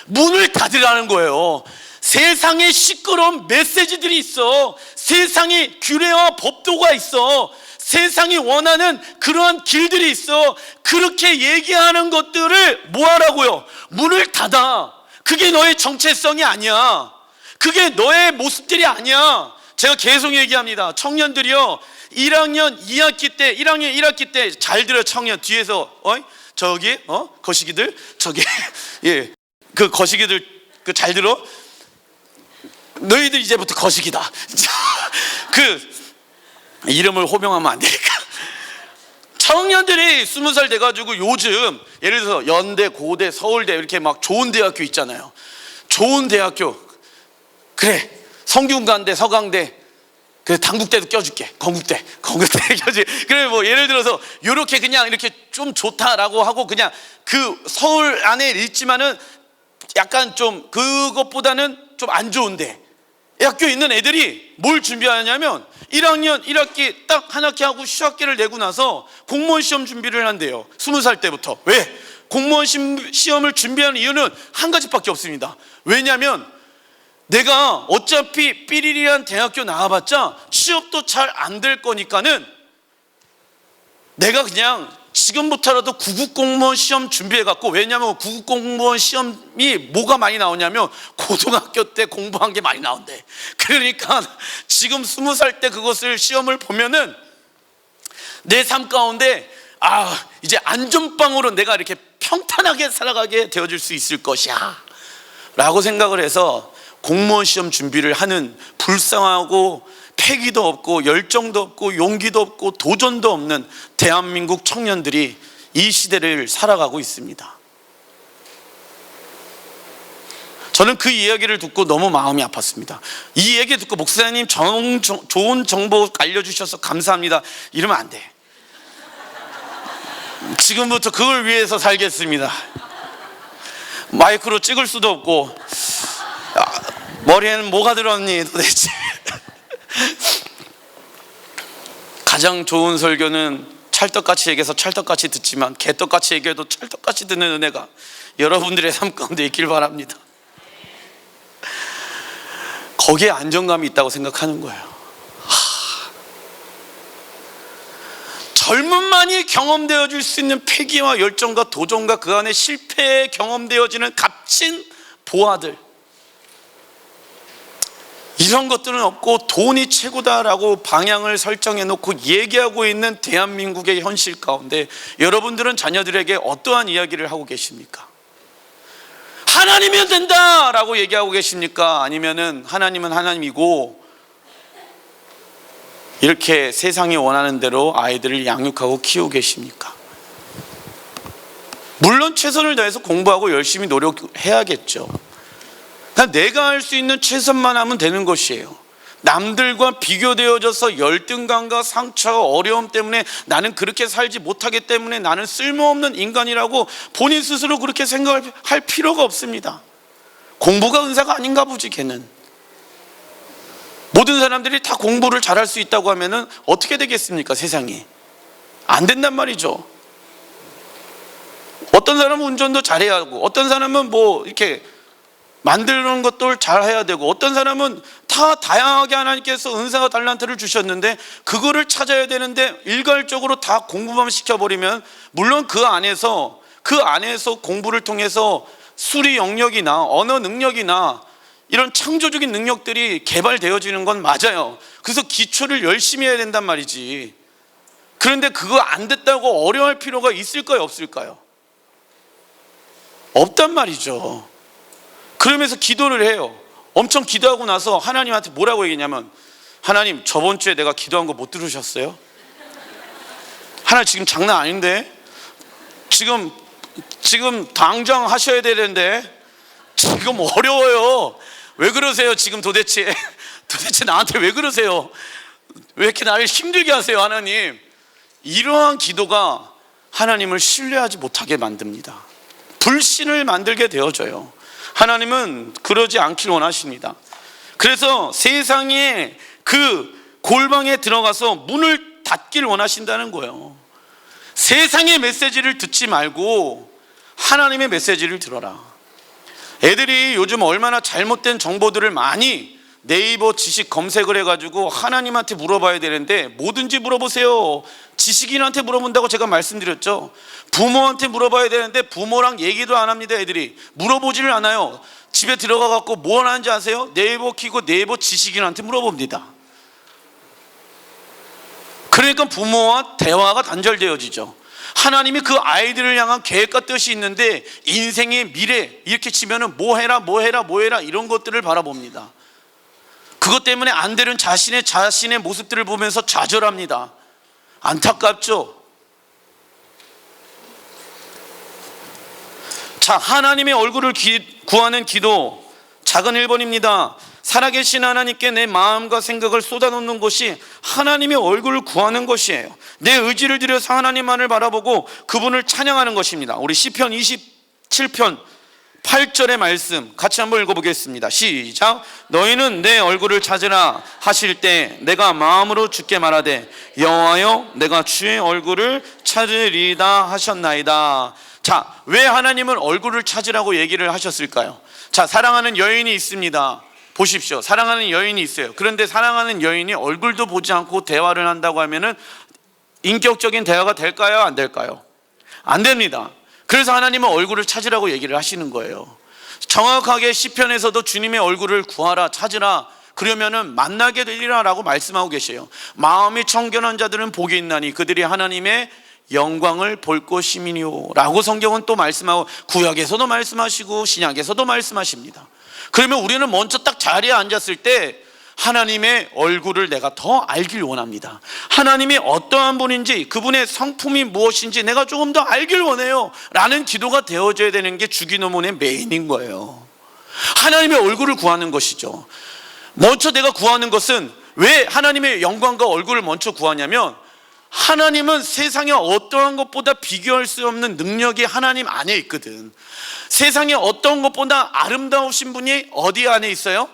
문을 닫으라는 거예요. 세상에 시끄러운 메시지들이 있어. 세상에 규례와 법도가 있어. 세상이 원하는 그러한 길들이 있어. 그렇게 얘기하는 것들을 뭐 하라고요? 문을 닫아. 그게 너의 정체성이 아니야. 그게 너의 모습들이 아니야. 제가 계속 얘기합니다. 청년들이요, 1학년 2학기 때, 1학년 1학기 때 잘 들어요. 청년 뒤에서 저기 거시기들 저기 예, 그 거시기들 그 잘 들어. 너희들 이제부터 거시기다. 그 이름을 호명하면 안 되니까. 청년들이 20살 돼가지고 요즘 예를 들어서 연대, 고대, 서울대 이렇게 막 좋은 대학교 있잖아요. 좋은 대학교, 그래 성균관대, 서강대, 그래 당국대도 껴줄게. 건국대 껴줄게. 그래 뭐 예를 들어서 이렇게 그냥 이렇게 좀 좋다라고 하고 그냥 그 서울 안에 있지만은 약간 좀 그것보다는 좀 안 좋은데 학교에 있는 애들이 뭘 준비하냐면 1학년 1학기 딱 한 학기 하고 휴학기를 내고 나서 공무원 시험 준비를 한대요. 20살 때부터. 왜? 공무원 시험을 준비하는 이유는 한 가지밖에 없습니다. 왜냐하면 내가 어차피 삐리리한 대학교 나와봤자 취업도 잘 안 될 거니까는 내가 그냥 지금부터라도 구급공무원 시험 준비해갖고, 왜냐하면 구급공무원 시험이 뭐가 많이 나오냐면 고등학교 때 공부한 게 많이 나온대. 그러니까 지금 20살 때 그것을 시험을 보면은 내 삶 가운데 이제 안전빵으로 내가 이렇게 평탄하게 살아가게 되어질 수 있을 것이야 라고 생각을 해서 공무원 시험 준비를 하는 불쌍하고 패기도 없고 열정도 없고 용기도 없고 도전도 없는 대한민국 청년들이 이 시대를 살아가고 있습니다. 저는 그 이야기를 듣고 너무 마음이 아팠습니다. 이 얘기 듣고 목사님 좋은 정보 알려주셔서 감사합니다 이러면 안 돼. 지금부터 그걸 위해서 살겠습니다. 마이크로 찍을 수도 없고 머리에는 뭐가 들었니 도대체. 가장 좋은 설교는 찰떡같이 얘기해서 찰떡같이 듣지만 개떡같이 얘기해도 찰떡같이 듣는 은혜가 여러분들의 삶 가운데 있길 바랍니다. 거기에 안정감이 있다고 생각하는 거예요. 젊음만이 경험되어질 수 있는 패기와 열정과 도전과 그 안에 실패에 경험되어지는 값진 보화들, 이런 것들은 없고 돈이 최고다라고 방향을 설정해 놓고 얘기하고 있는 대한민국의 현실 가운데 여러분들은 자녀들에게 어떠한 이야기를 하고 계십니까? 하나님이면 된다라고 얘기하고 계십니까? 아니면은 하나님은 하나님이고 이렇게 세상이 원하는 대로 아이들을 양육하고 키우고 계십니까? 물론 최선을 다해서 공부하고 열심히 노력해야겠죠. 내가 할 수 있는 최선만 하면 되는 것이에요. 남들과 비교되어져서 열등감과 상처, 어려움 때문에 나는 그렇게 살지 못하기 때문에 나는 쓸모없는 인간이라고 본인 스스로 그렇게 생각할 필요가 없습니다. 공부가 은사가 아닌가 보지 걔는. 모든 사람들이 다 공부를 잘할 수 있다고 하면은 어떻게 되겠습니까? 세상이 안 된단 말이죠. 어떤 사람은 운전도 잘해야 하고 어떤 사람은 뭐 이렇게 만드는 것도 잘 해야 되고 어떤 사람은 다 다양하게 하나님께서 은사와 달란트를 주셨는데 그거를 찾아야 되는데 일괄적으로 다 공부만 시켜버리면 물론 그 안에서 공부를 통해서 수리 영역이나 언어 능력이나 이런 창조적인 능력들이 개발되어지는 건 맞아요. 그래서 기초를 열심히 해야 된단 말이지. 그런데 그거 안 됐다고 어려워할 필요가 있을까요? 없을까요? 없단 말이죠. 그러면서 기도를 해요. 엄청 기도하고 나서 하나님한테 뭐라고 얘기했냐면 하나님 저번 주에 내가 기도한 거 못 들으셨어요? 하나님 지금 장난 아닌데 지금 당장 하셔야 되는데 지금 어려워요. 왜 그러세요 지금 도대체 나한테 왜 그러세요? 왜 이렇게 나를 힘들게 하세요 하나님? 이러한 기도가 하나님을 신뢰하지 못하게 만듭니다. 불신을 만들게 되어져요. 하나님은 그러지 않길 원하십니다. 그래서 세상에 그 골방에 들어가서 문을 닫길 원하신다는 거예요. 세상의 메시지를 듣지 말고 하나님의 메시지를 들어라. 애들이 요즘 얼마나 잘못된 정보들을 많이 네이버 지식 검색을 해가지고 하나님한테 물어봐야 되는데 뭐든지 물어보세요. 지식인한테 물어본다고 제가 말씀드렸죠. 부모한테 물어봐야 되는데 부모랑 얘기도 안 합니다. 애들이 물어보지를 않아요. 집에 들어가 갖고 뭘 하는지 아세요? 네이버 키고 네이버 지식인한테 물어봅니다. 그러니까 부모와 대화가 단절되어지죠. 하나님이 그 아이들을 향한 계획과 뜻이 있는데 인생의 미래 이렇게 치면은 뭐 해라 이런 것들을 바라봅니다. 그것 때문에 안 되는 자신의 모습들을 보면서 좌절합니다. 안타깝죠? 자, 하나님의 얼굴을 구하는 기도 작은 1번입니다. 살아계신 하나님께 내 마음과 생각을 쏟아놓는 것이 하나님의 얼굴을 구하는 것이에요. 내 의지를 들여서 하나님만을 바라보고 그분을 찬양하는 것입니다. 우리 시편 27편 8절의 말씀 같이 한번 읽어보겠습니다. 시작. 너희는 내 얼굴을 찾으라 하실 때 내가 마음으로 주께 말하되 여호와여 내가 주의 얼굴을 찾으리다 하셨나이다. 자, 왜 하나님은 얼굴을 찾으라고 얘기를 하셨을까요? 자, 사랑하는 여인이 있습니다. 보십시오. 사랑하는 여인이 있어요. 그런데 사랑하는 여인이 얼굴도 보지 않고 대화를 한다고 하면은 인격적인 대화가 될까요? 안 될까요? 안 됩니다. 그래서 하나님은 얼굴을 찾으라고 얘기를 하시는 거예요. 정확하게 시편에서도 주님의 얼굴을 구하라 찾으라 그러면은 만나게 되리라라고 말씀하고 계세요. 마음이 청결한 자들은 복이 있나니 그들이 하나님의 영광을 볼 것이니요 라고 성경은 또 말씀하고 구약에서도 말씀하시고 신약에서도 말씀하십니다. 그러면 우리는 먼저 딱 자리에 앉았을 때 하나님의 얼굴을 내가 더 알길 원합니다. 하나님이 어떠한 분인지 그분의 성품이 무엇인지 내가 조금 더 알길 원해요 라는 기도가 되어져야 되는 게 주기도문의 메인인 거예요. 하나님의 얼굴을 구하는 것이죠. 먼저 내가 구하는 것은 왜 하나님의 영광과 얼굴을 먼저 구하냐면 하나님은 세상에 어떠한 것보다 비교할 수 없는 능력이 하나님 안에 있거든. 세상에 어떤 것보다 아름다우신 분이 어디 안에 있어요?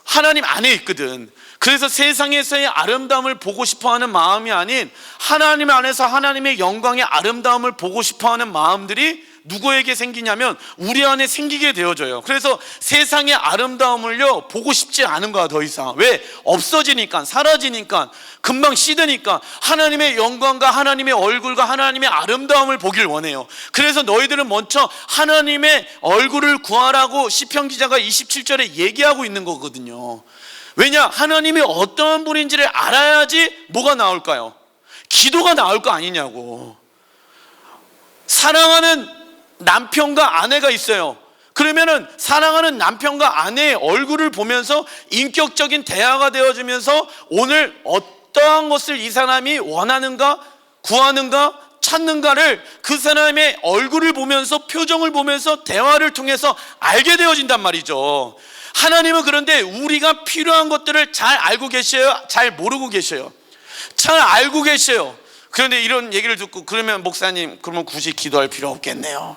하나님 안에 있거든. 그래서 세상에서의 아름다움을 보고 싶어하는 마음이 아닌 하나님 안에서 하나님의 영광의 아름다움을 보고 싶어하는 마음들이 누구에게 생기냐면 우리 안에 생기게 되어져요. 그래서 세상의 아름다움을요 보고 싶지 않은 거야 더 이상. 왜? 없어지니까, 사라지니까, 금방 시드니까 하나님의 영광과 하나님의 얼굴과 하나님의 아름다움을 보길 원해요. 그래서 너희들은 먼저 하나님의 얼굴을 구하라고 시편 기자가 27절에 얘기하고 있는 거거든요. 왜냐? 하나님이 어떤 분인지를 알아야지 뭐가 나올까요? 기도가 나올 거 아니냐고. 사랑하는 남편과 아내가 있어요. 그러면은 사랑하는 남편과 아내의 얼굴을 보면서 인격적인 대화가 되어지면서 오늘 어떠한 것을 이 사람이 원하는가, 구하는가, 찾는가를 그 사람의 얼굴을 보면서, 표정을 보면서, 대화를 통해서 알게 되어진단 말이죠. 하나님은 그런데 우리가 필요한 것들을 잘 알고 계셔요? 잘 모르고 계셔요? 잘 알고 계셔요. 그런데 이런 얘기를 듣고, 그러면 목사님, 그러면 굳이 기도할 필요 없겠네요,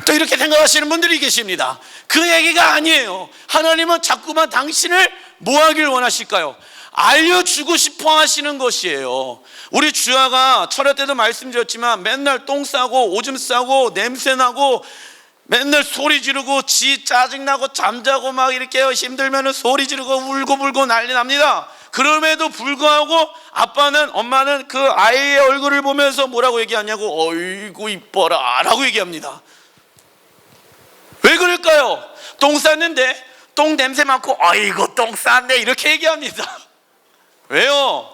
또 이렇게 생각하시는 분들이 계십니다. 그 얘기가 아니에요. 하나님은 자꾸만 당신을 뭐 하길 원하실까요? 알려주고 싶어 하시는 것이에요. 우리 주아가 철회 때도 말씀드렸지만 맨날 똥 싸고 오줌 싸고 냄새나고 맨날 소리 지르고 지 짜증나고 잠자고 막 이렇게 힘들면 소리 지르고 울고 난리 납니다. 그럼에도 불구하고 아빠는, 엄마는 그 아이의 얼굴을 보면서 뭐라고 얘기하냐고, 어이구 이뻐라 라고 얘기합니다. 왜 그럴까요? 똥 쌌는데 똥 냄새 많고 어이구 똥 쌌네 이렇게 얘기합니다. 왜요?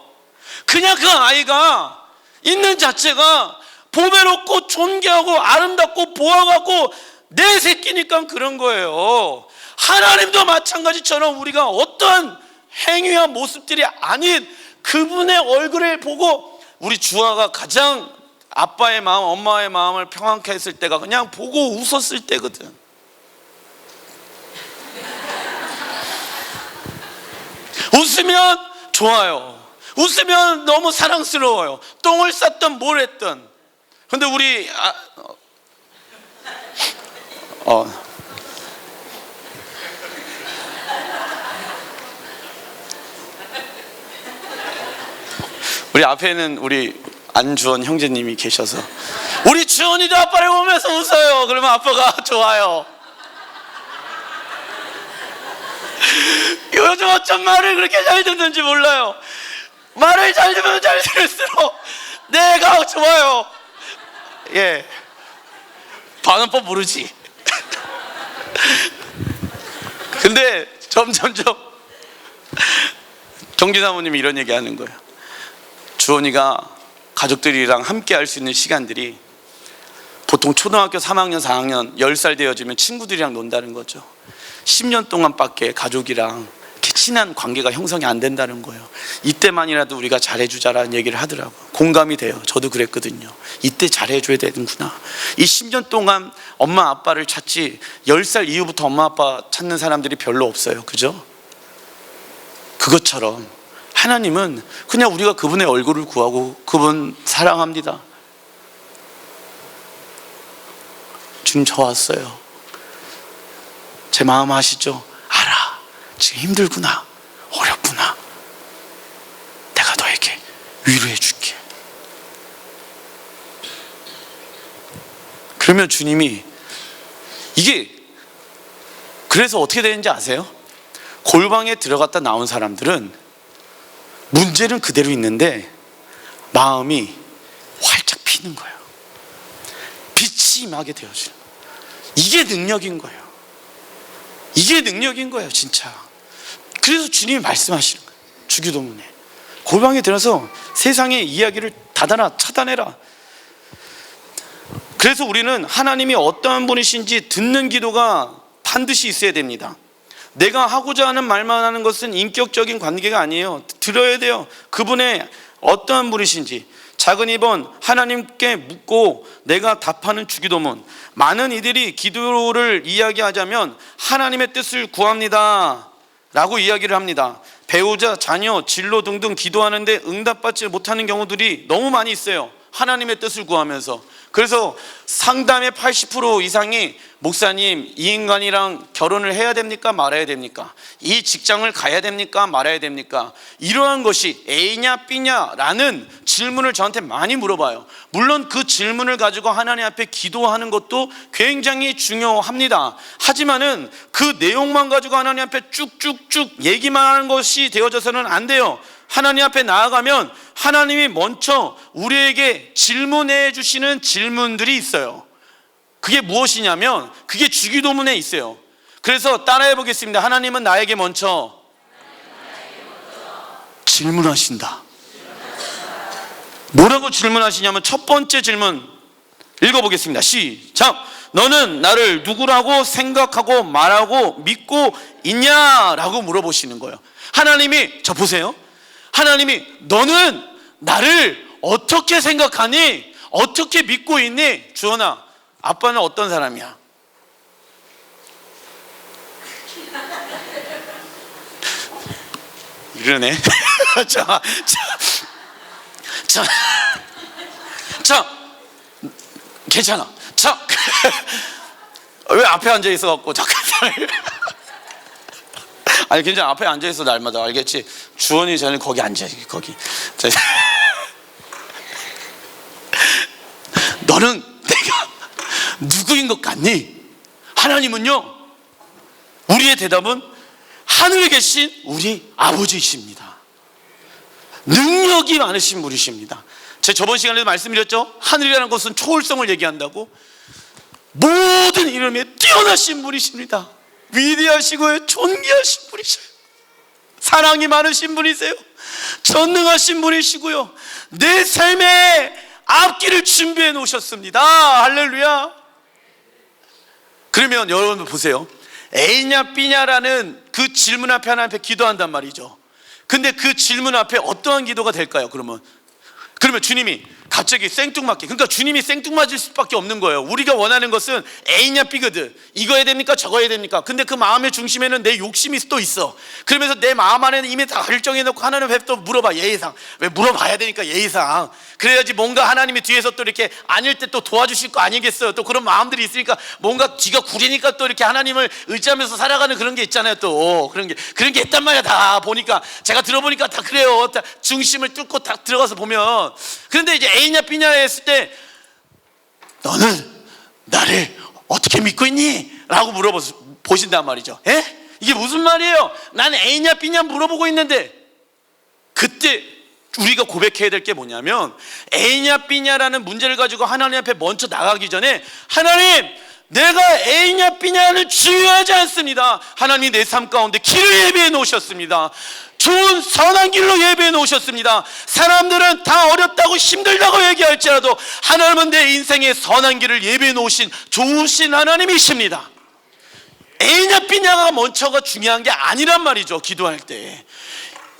그냥 그 아이가 있는 자체가 보배롭고 존귀하고 아름답고 보아갖고 내 새끼니까 그런 거예요. 하나님도 마찬가지처럼 우리가 어떠한 행위와 모습들이 아닌 그분의 얼굴을 보고, 우리 주아가 가장 아빠의 마음, 엄마의 마음을 평안케 했을 때가 그냥 보고 웃었을 때거든. 웃으면 좋아요. 웃으면 너무 사랑스러워요. 똥을 쌌든 뭘 했든. 근데 우리 우리 앞에는 우리 안주원 형제님이 계셔서 우리 주원이도 아빠를 보면서 웃어요. 그러면 아빠가 좋아요. 요즘 어쩜 말을 그렇게 잘 듣는지 몰라요. 말을 잘 들으면 잘 들을수록 내가 좋아요. 예, 반응법 모르지. 근데 점점점 정기사모님이 이런 얘기 하는 거예요. 주원이가 가족들이랑 함께 할 수 있는 시간들이 보통 초등학교 3학년, 4학년, 10살 되어지면 친구들이랑 논다는 거죠. 10년 동안밖에 가족이랑 이렇게 친한 관계가 형성이 안 된다는 거예요. 이때만이라도 우리가 잘해주자라는 얘기를 하더라고요. 공감이 돼요. 저도 그랬거든요. 이때 잘해줘야 되는구나. 이 10년 동안 엄마 아빠를 찾지 10살 이후부터 엄마 아빠 찾는 사람들이 별로 없어요. 그죠? 그것처럼 하나님은 그냥 우리가 그분의 얼굴을 구하고 그분 사랑합니다. 주님 저 왔어요. 제 마음 아시죠? 알아. 지금 힘들구나. 어렵구나. 내가 너에게 위로해 줄게. 그러면 주님이, 이게 그래서 어떻게 되는지 아세요? 골방에 들어갔다 나온 사람들은 문제는 그대로 있는데 마음이 활짝 피는 거예요. 빛이 임하게 되어지는 거예요. 이게 능력인 거예요. 이게 능력인 거예요, 진짜. 그래서 주님이 말씀하시는 거예요. 주기도문에 골방에 들어서 세상의 이야기를 닫아라, 차단해라. 그래서 우리는 하나님이 어떠한 분이신지 듣는 기도가 반드시 있어야 됩니다. 내가 하고자 하는 말만 하는 것은 인격적인 관계가 아니에요. 들어야 돼요. 그분의 어떠한 분이신지. 작은 2번, 하나님께 묻고 내가 답하는 주기도문. 많은 이들이 기도를 이야기하자면 하나님의 뜻을 구합니다 라고 이야기를 합니다. 배우자, 자녀, 진로 등등 기도하는데 응답받지 못하는 경우들이 너무 많이 있어요. 하나님의 뜻을 구하면서. 그래서 상담의 80% 이상이 목사님, 이 인간이랑 결혼을 해야 됩니까? 말아야 됩니까? 이 직장을 가야 됩니까? 말아야 됩니까? 이러한 것이 A냐 B냐 라는 질문을 저한테 많이 물어봐요. 물론 그 질문을 가지고 하나님 앞에 기도하는 것도 굉장히 중요합니다. 하지만은 그 내용만 가지고 하나님 앞에 쭉쭉쭉 얘기만 하는 것이 되어져서는 안 돼요. 하나님 앞에 나아가면 하나님이 먼저 우리에게 질문해 주시는 질문들이 있어요. 그게 무엇이냐면 그게 주기도문에 있어요. 그래서 따라해 보겠습니다. 하나님은 나에게 먼저 질문하신다. 뭐라고 질문하시냐면 첫 번째 질문 읽어보겠습니다. 시작. 너는 나를 누구라고 생각하고 말하고 믿고 있냐라고 물어보시는 거예요. 하나님이, 저 보세요, 하나님이 너는 나를 어떻게 생각하니? 어떻게 믿고 있니? 주원아, 아빠는 어떤 사람이야? 이러네. 자, 괜찮아. 자, 왜 앞에 앉아 있어갖고 잠깐. 아니 괜찮아. 앞에 앉아 있어 날마다, 알겠지? 주원이 저는 거기 앉아, 거기. 너는 내가 누구인 것 같니? 하나님은요, 우리의 대답은 하늘에 계신 우리 아버지이십니다. 능력이 많으신 분이십니다. 제가 저번 시간에도 말씀드렸죠? 하늘이라는 것은 초월성을 얘기한다고. 모든 이름에 뛰어나신 분이십니다. 위대하시고 존귀하신 분이세요. 사랑이 많으신 분이세요. 전능하신 분이시고요, 내 삶의 앞길을 준비해 놓으셨습니다. 할렐루야. 그러면 여러분 보세요. A냐 B냐라는 그 질문 앞에 하나님 앞에 기도한단 말이죠. 근데 그 질문 앞에 어떠한 기도가 될까요? 그러면 주님이 갑자기 생뚱맞게, 그러니까 주님이 생뚱맞을 수밖에 없는 거예요. 우리가 원하는 것은 A냐 B거든. 이거 해야 됩니까? 저거 해야 됩니까? 근데 그 마음의 중심에는 내 욕심이 또 있어. 그러면서 내 마음 안에는 이미 다 결정해놓고 하나님 앞에 또 물어봐. 예의상. 왜 물어봐야 되니까, 예의상. 그래야지 뭔가 하나님이 뒤에서 또 이렇게 아닐 때 또 도와주실 거 아니겠어요? 또 그런 마음들이 있으니까, 뭔가 뒤가 구리니까 또 이렇게 하나님을 의지하면서 살아가는 그런 게 있잖아요. 또 그런 게 있단 말이야. 다 보니까, 제가 들어보니까 다 그래요. 다 중심을 뚫고 다 들어가서 보면. 그런데 이제 A냐 B냐 했을 때 너는 나를 어떻게 믿고 있니? 라고 물어보신단 말이죠. 이게 무슨 말이에요? 난 A냐 B냐 물어보고 있는데, 그때 우리가 고백해야 될 게 뭐냐면, A냐 B냐라는 문제를 가지고 하나님 앞에 먼저 나가기 전에, 하나님, 내가 A냐 B냐를 중요하지 않습니다. 하나님이 내 삶 가운데 길을 예비해 놓으셨습니다. 좋은 선한 길로 예배해 놓으셨습니다. 사람들은 다 어렵다고 힘들다고 얘기할지라도 하나님은 내 인생의 선한 길을 예배해 놓으신 좋으신 하나님이십니다. A냐 B냐가 먼저가 중요한 게 아니란 말이죠. 기도할 때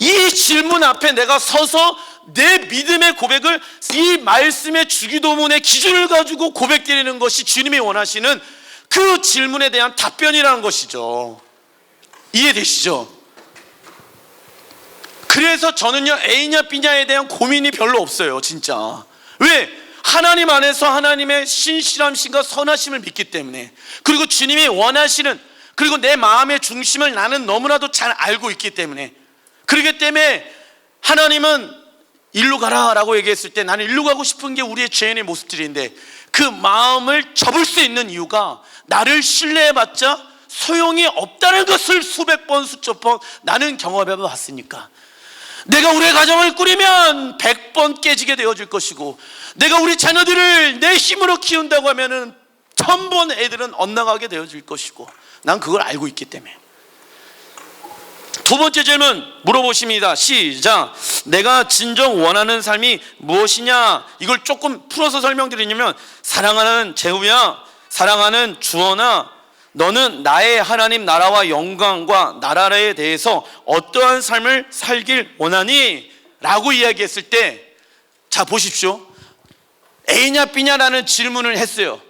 이 질문 앞에 내가 서서 내 믿음의 고백을 이 말씀의 주기도문의 기준을 가지고 고백드리는 것이 주님이 원하시는 그 질문에 대한 답변이라는 것이죠. 이해되시죠? 그래서 저는요, A냐 B냐에 대한 고민이 별로 없어요. 진짜. 왜? 하나님 안에서 하나님의 신실함과 선하심을 믿기 때문에, 그리고 주님이 원하시는, 그리고 내 마음의 중심을 나는 너무나도 잘 알고 있기 때문에, 그렇기 때문에 하나님은 일로 가라 라고 얘기했을 때 나는 일로 가고 싶은 게 우리의 죄인의 모습들인데, 그 마음을 접을 수 있는 이유가 나를 신뢰해봤자 소용이 없다는 것을 수백 번 수천 번 나는 경험해 봤으니까. 내가 우리의 가정을 꾸리면 100번 깨지게 되어질 것이고, 내가 우리 자녀들을 내 힘으로 키운다고 하면은 1000번 애들은 엇나가게 되어질 것이고, 난 그걸 알고 있기 때문에. 두 번째 질문 물어보십니다. 시작. 내가 진정 원하는 삶이 무엇이냐? 이걸 조금 풀어서 설명드리냐면, 사랑하는 재우야, 사랑하는 주원아, 너는 나의 하나님 나라와 영광과 나라에 대해서 어떠한 삶을 살길 원하니? 라고 이야기했을 때, 자 보십시오. A냐 B냐라는 질문을 했어요.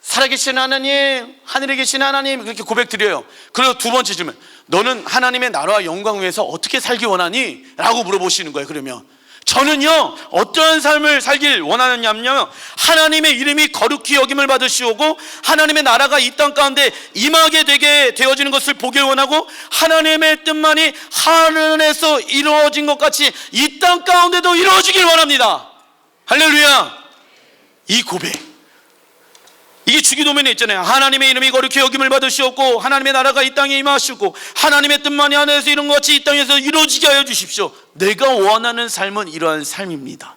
살아계신 하나님, 하늘에 계신 하나님, 그렇게 고백드려요. 그리고 두 번째 질문, 너는 하나님의 나라와 영광 위해서 어떻게 살기 원하니? 라고 물어보시는 거예요. 그러면 저는요, 어떠한 삶을 살길 원하느냐면, 하나님의 이름이 거룩히 여김을 받으시오고 하나님의 나라가 이 땅 가운데 임하게 되게 되어지는 것을 보길 원하고, 하나님의 뜻만이 하늘에서 이루어진 것 같이 이 땅 가운데도 이루어지길 원합니다. 할렐루야. 이 고백, 이게 주기도문에 있잖아요. 하나님의 이름이 거룩히 여김을 받으시옵고 하나님의 나라가 이 땅에 임하시고 하나님의 뜻만이 하늘에서 이룬 것 같이 이 땅에서 이루어지게 하여 주십시오. 내가 원하는 삶은 이러한 삶입니다.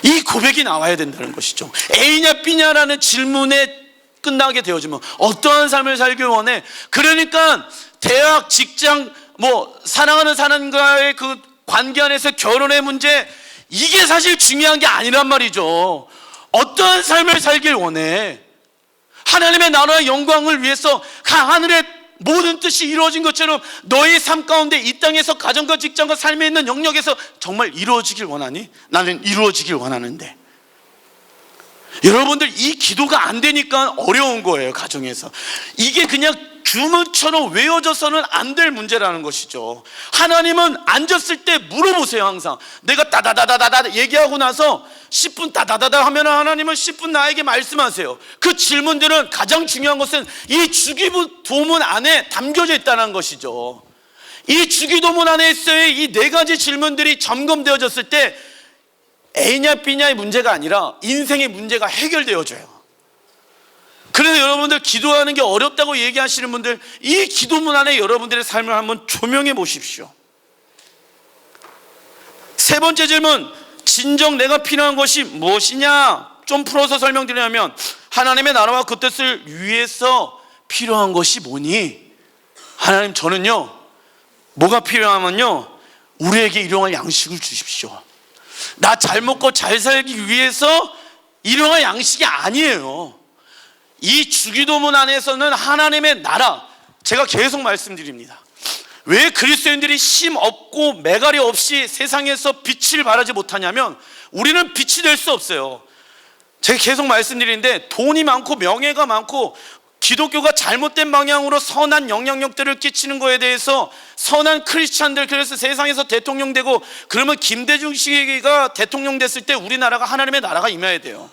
이 고백이 나와야 된다는 것이죠. A냐 B냐라는 질문에 끝나게 되어지면 어떠한 삶을 살길 원해? 그러니까 대학, 직장, 뭐 사랑하는 사람과의 그 관계 안에서 결혼의 문제, 이게 사실 중요한 게 아니란 말이죠. 어떠한 삶을 살길 원해? 하나님의 나라의 영광을 위해서 하늘의 모든 뜻이 이루어진 것처럼 너의 삶 가운데 이 땅에서 가정과 직장과 삶에 있는 영역에서 정말 이루어지길 원하니? 나는 이루어지길 원하는데. 여러분들, 이 기도가 안 되니까 어려운 거예요. 가정에서 이게 그냥 규문처럼 외워져서는 안 될 문제라는 것이죠. 하나님은 앉았을 때 물어보세요. 항상 내가 다다다다다다 얘기하고 나서 10분 다다다다 하면 하나님은 10분 나에게 말씀하세요. 그 질문들은, 가장 중요한 것은 이 주기도문 안에 담겨져 있다는 것이죠. 이 주기도문 안에서의 이 네 가지 질문들이 점검되어졌을 때 A냐 B냐의 문제가 아니라 인생의 문제가 해결되어져요. 그래서 여러분들, 기도하는 게 어렵다고 얘기하시는 분들, 이 기도문 안에 여러분들의 삶을 한번 조명해 보십시오. 세 번째 질문, 진정 내가 필요한 것이 무엇이냐? 좀 풀어서 설명드리자면, 하나님의 나라와 그 뜻을 위해서 필요한 것이 뭐니? 하나님, 저는요, 뭐가 필요하면요, 우리에게 일용할 양식을 주십시오. 나 잘 먹고 잘 살기 위해서 일용할 양식이 아니에요. 이 주기도문 안에서는 하나님의 나라, 제가 계속 말씀드립니다. 왜 그리스도인들이 힘 없고 매가리 없이 세상에서 빛을 발하지 못하냐면, 우리는 빛이 될 수 없어요. 제가 계속 말씀드리는데, 돈이 많고 명예가 많고 기독교가 잘못된 방향으로 선한 영향력들을 끼치는 거에 대해서 선한 크리스찬들, 그래서 세상에서 대통령 되고, 그러면 김대중 씨가 대통령 됐을 때 우리나라가 하나님의 나라가 임해야 돼요.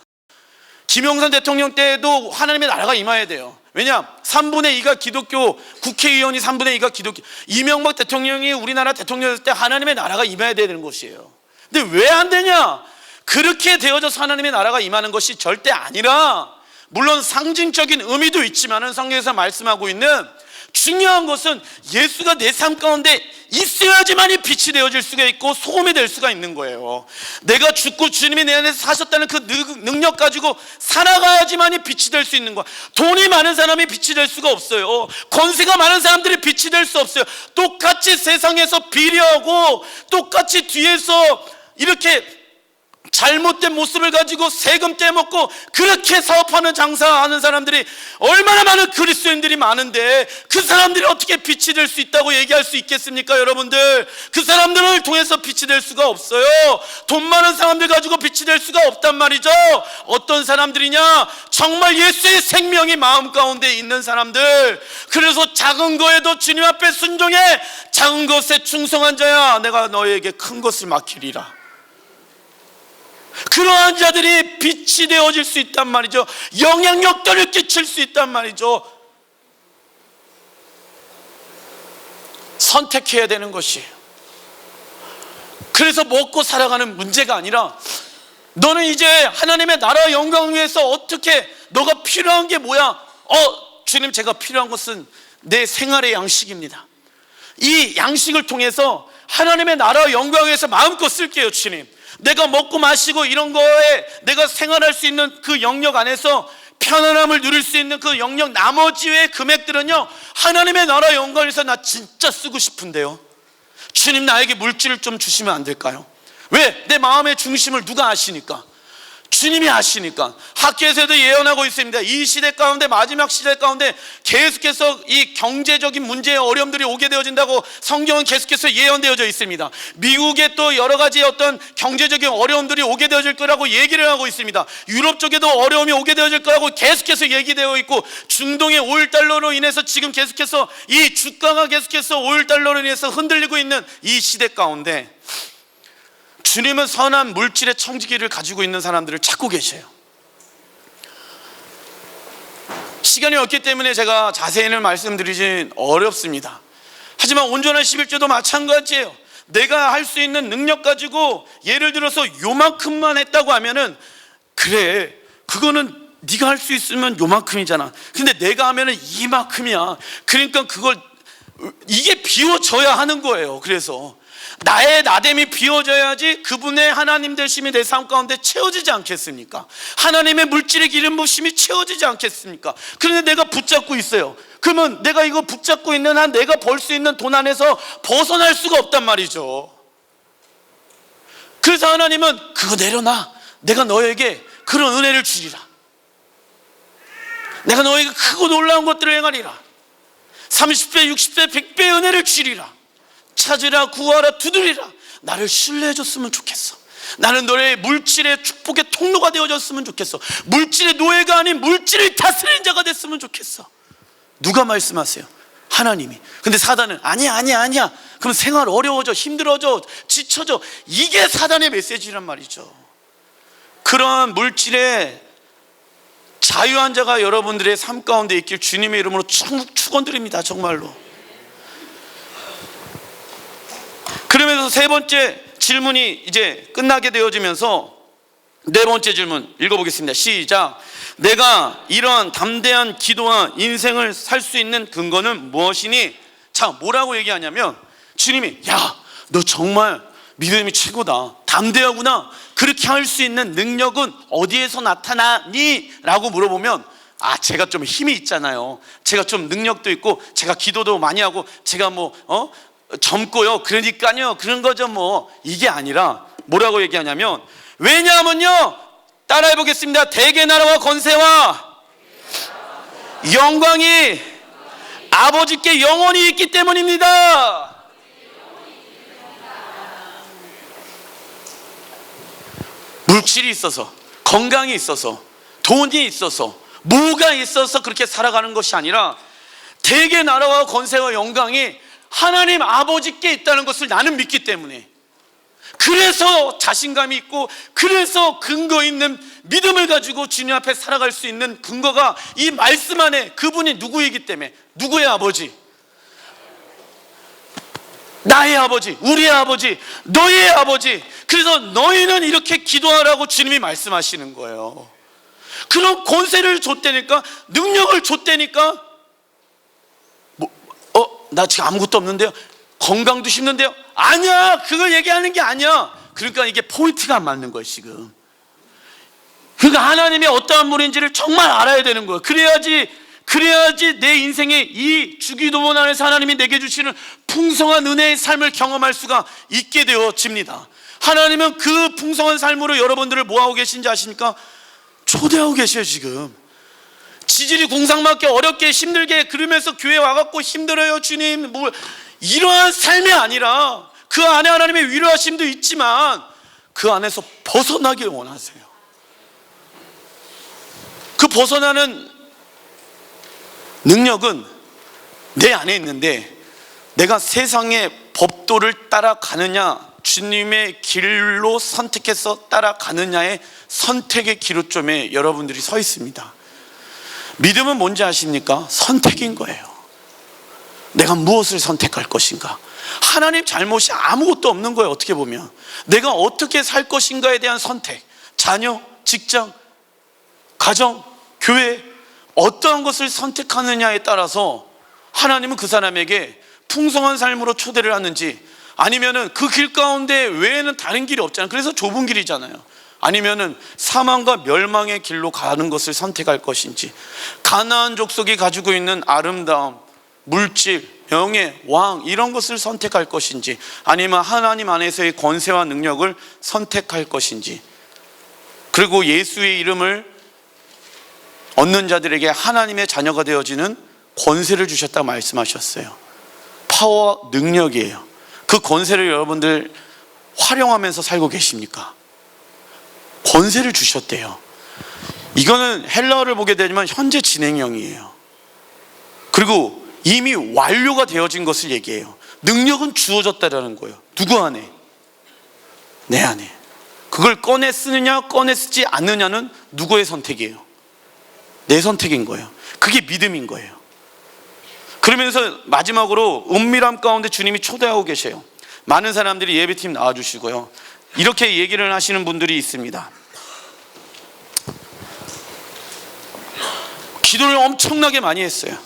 김영삼 대통령 때도 하나님의 나라가 임해야 돼요. 왜냐? 3분의 2가 기독교, 국회의원이 3분의 2가 기독교. 이명박 대통령이 우리나라 대통령이었을 때 하나님의 나라가 임해야 되는 것이에요. 근데 왜 안 되냐? 그렇게 되어져서 하나님의 나라가 임하는 것이 절대 아니라, 물론 상징적인 의미도 있지만 성경에서 말씀하고 있는 중요한 것은 예수가 내 삶 가운데 있어야지만이 빛이 되어질 수가 있고 소금이 될 수가 있는 거예요. 내가 죽고 주님이 내 안에서 사셨다는 그 능력 가지고 살아가야지만이 빛이 될 수 있는 거야. 돈이 많은 사람이 빛이 될 수가 없어요. 권세가 많은 사람들이 빛이 될 수 없어요. 똑같이 세상에서 비리하고 똑같이 뒤에서 이렇게 잘못된 모습을 가지고 세금 떼먹고 그렇게 사업하는, 장사하는 사람들이 얼마나 많은 그리스도인들이 많은데, 그 사람들이 어떻게 빛이 될 수 있다고 얘기할 수 있겠습니까? 여러분들, 그 사람들을 통해서 빛이 될 수가 없어요. 돈 많은 사람들 가지고 빛이 될 수가 없단 말이죠. 어떤 사람들이냐? 정말 예수의 생명이 마음 가운데 있는 사람들. 그래서 작은 거에도 주님 앞에 순종해. 작은 것에 충성한 자야, 내가 너에게 큰 것을 맡기리라. 그러한 자들이 빛이 되어질 수 있단 말이죠. 영향력들을 끼칠 수 있단 말이죠. 선택해야 되는 것이에요. 그래서 먹고 살아가는 문제가 아니라, 너는 이제 하나님의 나라의 영광을 위해서 어떻게, 너가 필요한 게 뭐야? 주님, 제가 필요한 것은 내 생활의 양식입니다. 이 양식을 통해서 하나님의 나라의 영광을 위해서 마음껏 쓸게요. 주님, 내가 먹고 마시고 이런 거에 내가 생활할 수 있는 그 영역 안에서 편안함을 누릴 수 있는 그 영역, 나머지의 금액들은요, 하나님의 나라 영광을 위해서 나 진짜 쓰고 싶은데요, 주님, 나에게 물질을 좀 주시면 안 될까요? 왜? 내 마음의 중심을 누가 아시니까? 주님이 아시니까. 학교에서도 예언하고 있습니다. 이 시대 가운데, 마지막 시대 가운데 계속해서 이 경제적인 문제의 어려움들이 오게 되어진다고 성경은 계속해서 예언되어져 있습니다. 미국에 또 여러 가지 어떤 경제적인 어려움들이 오게 되어질 거라고 얘기를 하고 있습니다. 유럽 쪽에도 어려움이 오게 되어질 거라고 계속해서 얘기되어 있고, 중동의 오일달러로 인해서 지금 계속해서 이 주가가 계속해서 오일달러로 인해서 흔들리고 있는 이 시대 가운데, 주님은 선한 물질의 청지기를 가지고 있는 사람들을 찾고 계셔요. 시간이 없기 때문에 제가 자세히는 말씀드리진 어렵습니다. 하지만 온전한 11조도 마찬가지예요. 내가 할 수 있는 능력 가지고 예를 들어서 요만큼만 했다고 하면은, 그래, 그거는 네가 할 수 있으면 요만큼이잖아. 근데 내가 하면은 이만큼이야. 그러니까 이게 비워져야 하는 거예요. 그래서 나의 나됨이 비워져야지 그분의 하나님 되심이 내 삶 가운데 채워지지 않겠습니까? 하나님의 물질의 기름 부심이 채워지지 않겠습니까? 그런데 내가 붙잡고 있어요. 그러면 내가 이거 붙잡고 있는 한 내가 벌 수 있는 돈 안에서 벗어날 수가 없단 말이죠. 그래서 하나님은 그거 내려놔. 내가 너에게 그런 은혜를 주리라. 내가 너에게 크고 놀라운 것들을 행하리라. 30배, 60배, 100배의 은혜를 주리라. 찾으라, 구하라, 두드리라. 나를 신뢰해 줬으면 좋겠어. 나는 너의 물질의 축복의 통로가 되어줬으면 좋겠어. 물질의 노예가 아닌 물질을 다스리는 자가 됐으면 좋겠어. 누가 말씀하세요? 하나님이. 근데 사단은 아니야. 그럼 생활 어려워져, 힘들어져, 지쳐져. 이게 사단의 메시지란 말이죠. 그런 물질의 자유한 자가 여러분들의 삶 가운데 있길 주님의 이름으로 축원드립니다. 정말로. 그러면서 세 번째 질문이 이제 끝나게 되어지면서 네 번째 질문 읽어보겠습니다. 시작. 내가 이러한 담대한 기도와 인생을 살 수 있는 근거는 무엇이니? 자, 뭐라고 얘기하냐면 주님이 야, 너 정말 믿음이 최고다. 담대하구나. 그렇게 할 수 있는 능력은 어디에서 나타나니? 라고 물어보면 제가 좀 힘이 있잖아요. 제가 좀 능력도 있고 제가 기도도 많이 하고 제가 젊고요. 그러니까요. 그런 거죠 뭐. 이게 아니라 뭐라고 얘기하냐면 왜냐하면요. 따라해 보겠습니다. 대개 나라와 권세와 영광이 아버지께 영원히 있기 때문입니다. 물질이 있어서, 건강이 있어서, 돈이 있어서, 뭐가 있어서 그렇게 살아가는 것이 아니라 대개 나라와 권세와 영광이 하나님 아버지께 있다는 것을 나는 믿기 때문에, 그래서 자신감이 있고 그래서 근거 있는 믿음을 가지고 주님 앞에 살아갈 수 있는 근거가 이 말씀 안에 그분이 누구이기 때문에. 누구의 아버지? 나의 아버지, 우리의 아버지, 너의 아버지. 그래서 너희는 이렇게 기도하라고 주님이 말씀하시는 거예요. 그런 권세를 줬다니까, 능력을 줬다니까. 나 지금 아무것도 없는데요, 건강도 힘든데요. 아니야, 그걸 얘기하는 게 아니야. 그러니까 이게 포인트가 안 맞는 거예요 지금. 그러니까 하나님이 어떠한 분인지를 정말 알아야 되는 거예요. 그래야지 내 인생에 이 주기도문 안에서 하나님이 내게 주시는 풍성한 은혜의 삶을 경험할 수가 있게 되어집니다. 하나님은 그 풍성한 삶으로 여러분들을 뭐하고 계신지 아십니까? 초대하고 계셔요 지금. 지질이 공상맞게 어렵게 힘들게 그러면서 교회 와갖고 힘들어요 주님, 이러한 삶이 아니라 그 안에 하나님의 위로하심도 있지만 그 안에서 벗어나길 원하세요. 그 벗어나는 능력은 내 안에 있는데 내가 세상의 법도를 따라가느냐, 주님의 길로 선택해서 따라가느냐의 선택의 기로점에 여러분들이 서 있습니다. 믿음은 뭔지 아십니까? 선택인 거예요. 내가 무엇을 선택할 것인가. 하나님 잘못이 아무것도 없는 거예요. 어떻게 보면 내가 어떻게 살 것인가에 대한 선택, 자녀, 직장, 가정, 교회, 어떠한 것을 선택하느냐에 따라서 하나님은 그 사람에게 풍성한 삶으로 초대를 하는지, 아니면은 그 길 가운데 외에는 다른 길이 없잖아요. 그래서 좁은 길이잖아요. 아니면은 사망과 멸망의 길로 가는 것을 선택할 것인지, 가나안 족속이 가지고 있는 아름다움, 물질, 명예, 왕, 이런 것을 선택할 것인지, 아니면 하나님 안에서의 권세와 능력을 선택할 것인지. 그리고 예수의 이름을 얻는 자들에게 하나님의 자녀가 되어지는 권세를 주셨다고 말씀하셨어요. 파워, 능력이에요. 그 권세를 여러분들 활용하면서 살고 계십니까? 권세를 주셨대요. 이거는 헬라어를 보게 되지만 현재 진행형이에요. 그리고 이미 완료가 되어진 것을 얘기해요. 능력은 주어졌다라는 거예요. 누구 안에? 내 안에. 그걸 꺼내 쓰느냐 꺼내 쓰지 않느냐는 누구의 선택이에요? 내 선택인 거예요. 그게 믿음인 거예요. 그러면서 마지막으로 은밀함 가운데 주님이 초대하고 계세요. 많은 사람들이 예배팀 나와주시고요, 이렇게 얘기를 하시는 분들이 있습니다. 기도를 엄청나게 많이 했어요.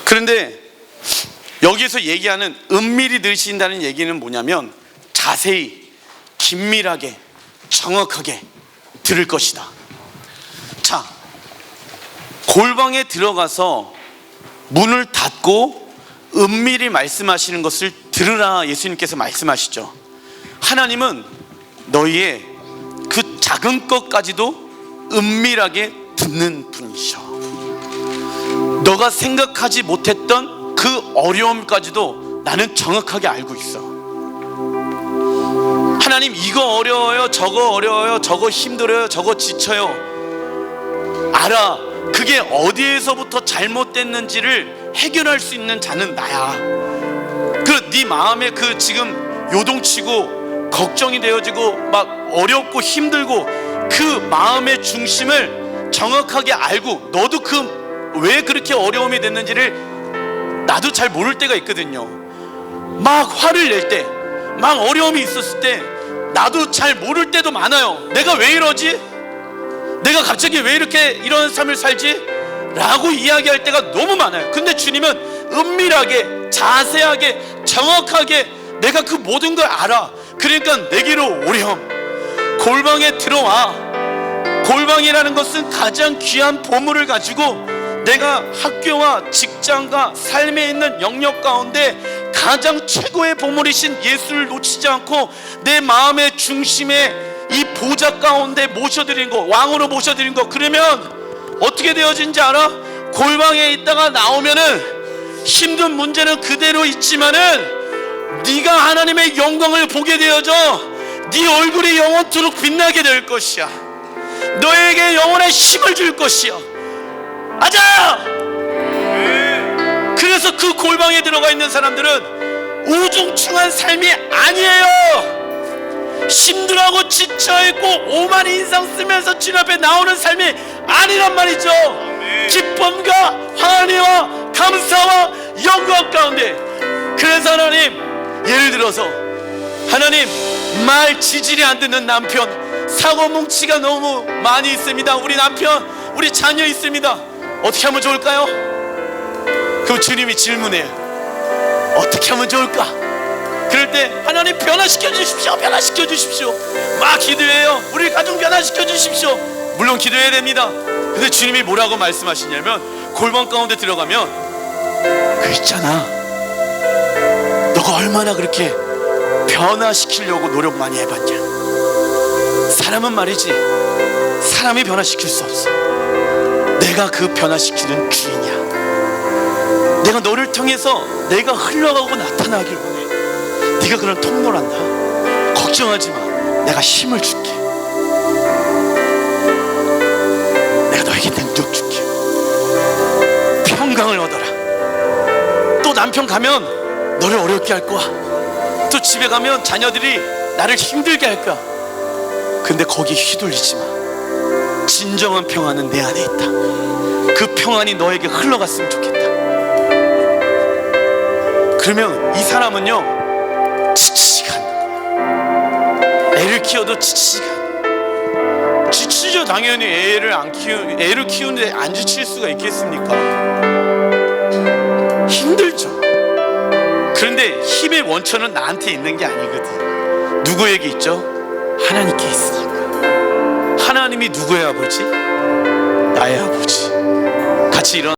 그런데 여기서 얘기하는 은밀히 들으신다는 얘기는 뭐냐면 자세히, 긴밀하게, 정확하게 들을 것이다. 자, 골방에 들어가서 문을 닫고 은밀히 말씀하시는 것을 들으라 예수님께서 말씀하시죠. 하나님은 너희의 그 작은 것까지도 은밀하게 듣는 분이셔. 너가 생각하지 못했던 그 어려움까지도 나는 정확하게 알고 있어. 하나님, 이거 어려워요, 저거 어려워요, 저거 힘들어요, 저거 지쳐요. 알아. 그게 어디에서부터 잘못됐는지를 해결할 수 있는 자는 나야. 그 네 마음에 그 지금 요동치고 걱정이 되어지고 막 어렵고 힘들고 그 마음의 중심을 정확하게 알고, 너도 그 왜 그렇게 어려움이 됐는지를 나도 잘 모를 때가 있거든요. 막 화를 낼 때, 막 어려움이 있었을 때 나도 잘 모를 때도 많아요. 내가 왜 이러지? 내가 갑자기 왜 이렇게 이런 삶을 살지? 라고 이야기할 때가 너무 많아요. 근데 주님은 은밀하게, 자세하게, 정확하게 내가 그 모든 걸 알아. 그러니까 내게로 오렴. 골방에 들어와. 골방이라는 것은 가장 귀한 보물을 가지고 내가 학교와 직장과 삶에 있는 영역 가운데 가장 최고의 보물이신 예수를 놓치지 않고 내 마음의 중심에 이 보좌 가운데 모셔드린 거, 왕으로 모셔드린 거. 그러면 어떻게 되어진지 알아? 골방에 있다가 나오면은 힘든 문제는 그대로 있지만은 네가 하나님의 영광을 보게 되어져 네 얼굴이 영원토록 빛나게 될 것이야. 너에게 영원한 힘을 줄 것이야. 아자! 그래서 그 골방에 들어가 있는 사람들은 우중충한 삶이 아니에요. 힘들어하고 지쳐있고 오만 인상 쓰면서 주님 앞에 나오는 삶이 아니란 말이죠. 기쁨과 환희와 감사와 영광 가운데. 그래서 하나님, 예를 들어서 하나님, 말 지질이 안 듣는 남편, 사고 뭉치가 너무 많이 있습니다. 우리 남편, 우리 자녀 있습니다. 어떻게 하면 좋을까요? 그럼 주님이 질문해요. 어떻게 하면 좋을까? 그럴 때 하나님, 변화시켜 주십시오, 변화시켜 주십시오. 막 기도해요. 우리 가정 변화시켜 주십시오. 물론 기도해야 됩니다. 근데 주님이 뭐라고 말씀하시냐면, 골방 가운데 들어가면 그 있잖아, 너가 얼마나 그렇게 변화시키려고 노력 많이 해봤냐. 사람은 말이지, 사람이 변화시킬 수 없어. 내가 그 변화시키는 주인이야. 내가 너를 통해서 내가 흘러가고 나타나길 원해. 네가 그런 통로란다. 걱정하지 마. 내가 힘을 줄게. 내가 너에게 능력 줄게. 평강을 얻어라. 또 남편 가면 너를 어렵게 할 거야. 또 집에 가면 자녀들이 나를 힘들게 할 거야. 근데 거기 휘둘리지 마. 진정한 평안은 내 안에 있다. 그 평안이 너에게 흘러갔으면 좋겠다. 그러면 이 사람은요, 지치지가 않는 거야. 애를 키워도 지치지가 않아. 지치죠. 당연히 애를 키우는데 안 지칠 수가 있겠습니까? 힘들죠. 그런데 힘의 원천은 나한테 있는 게 아니거든. 누구에게 있죠? 하나님께 있으니까. 하나님이 누구의 아버지?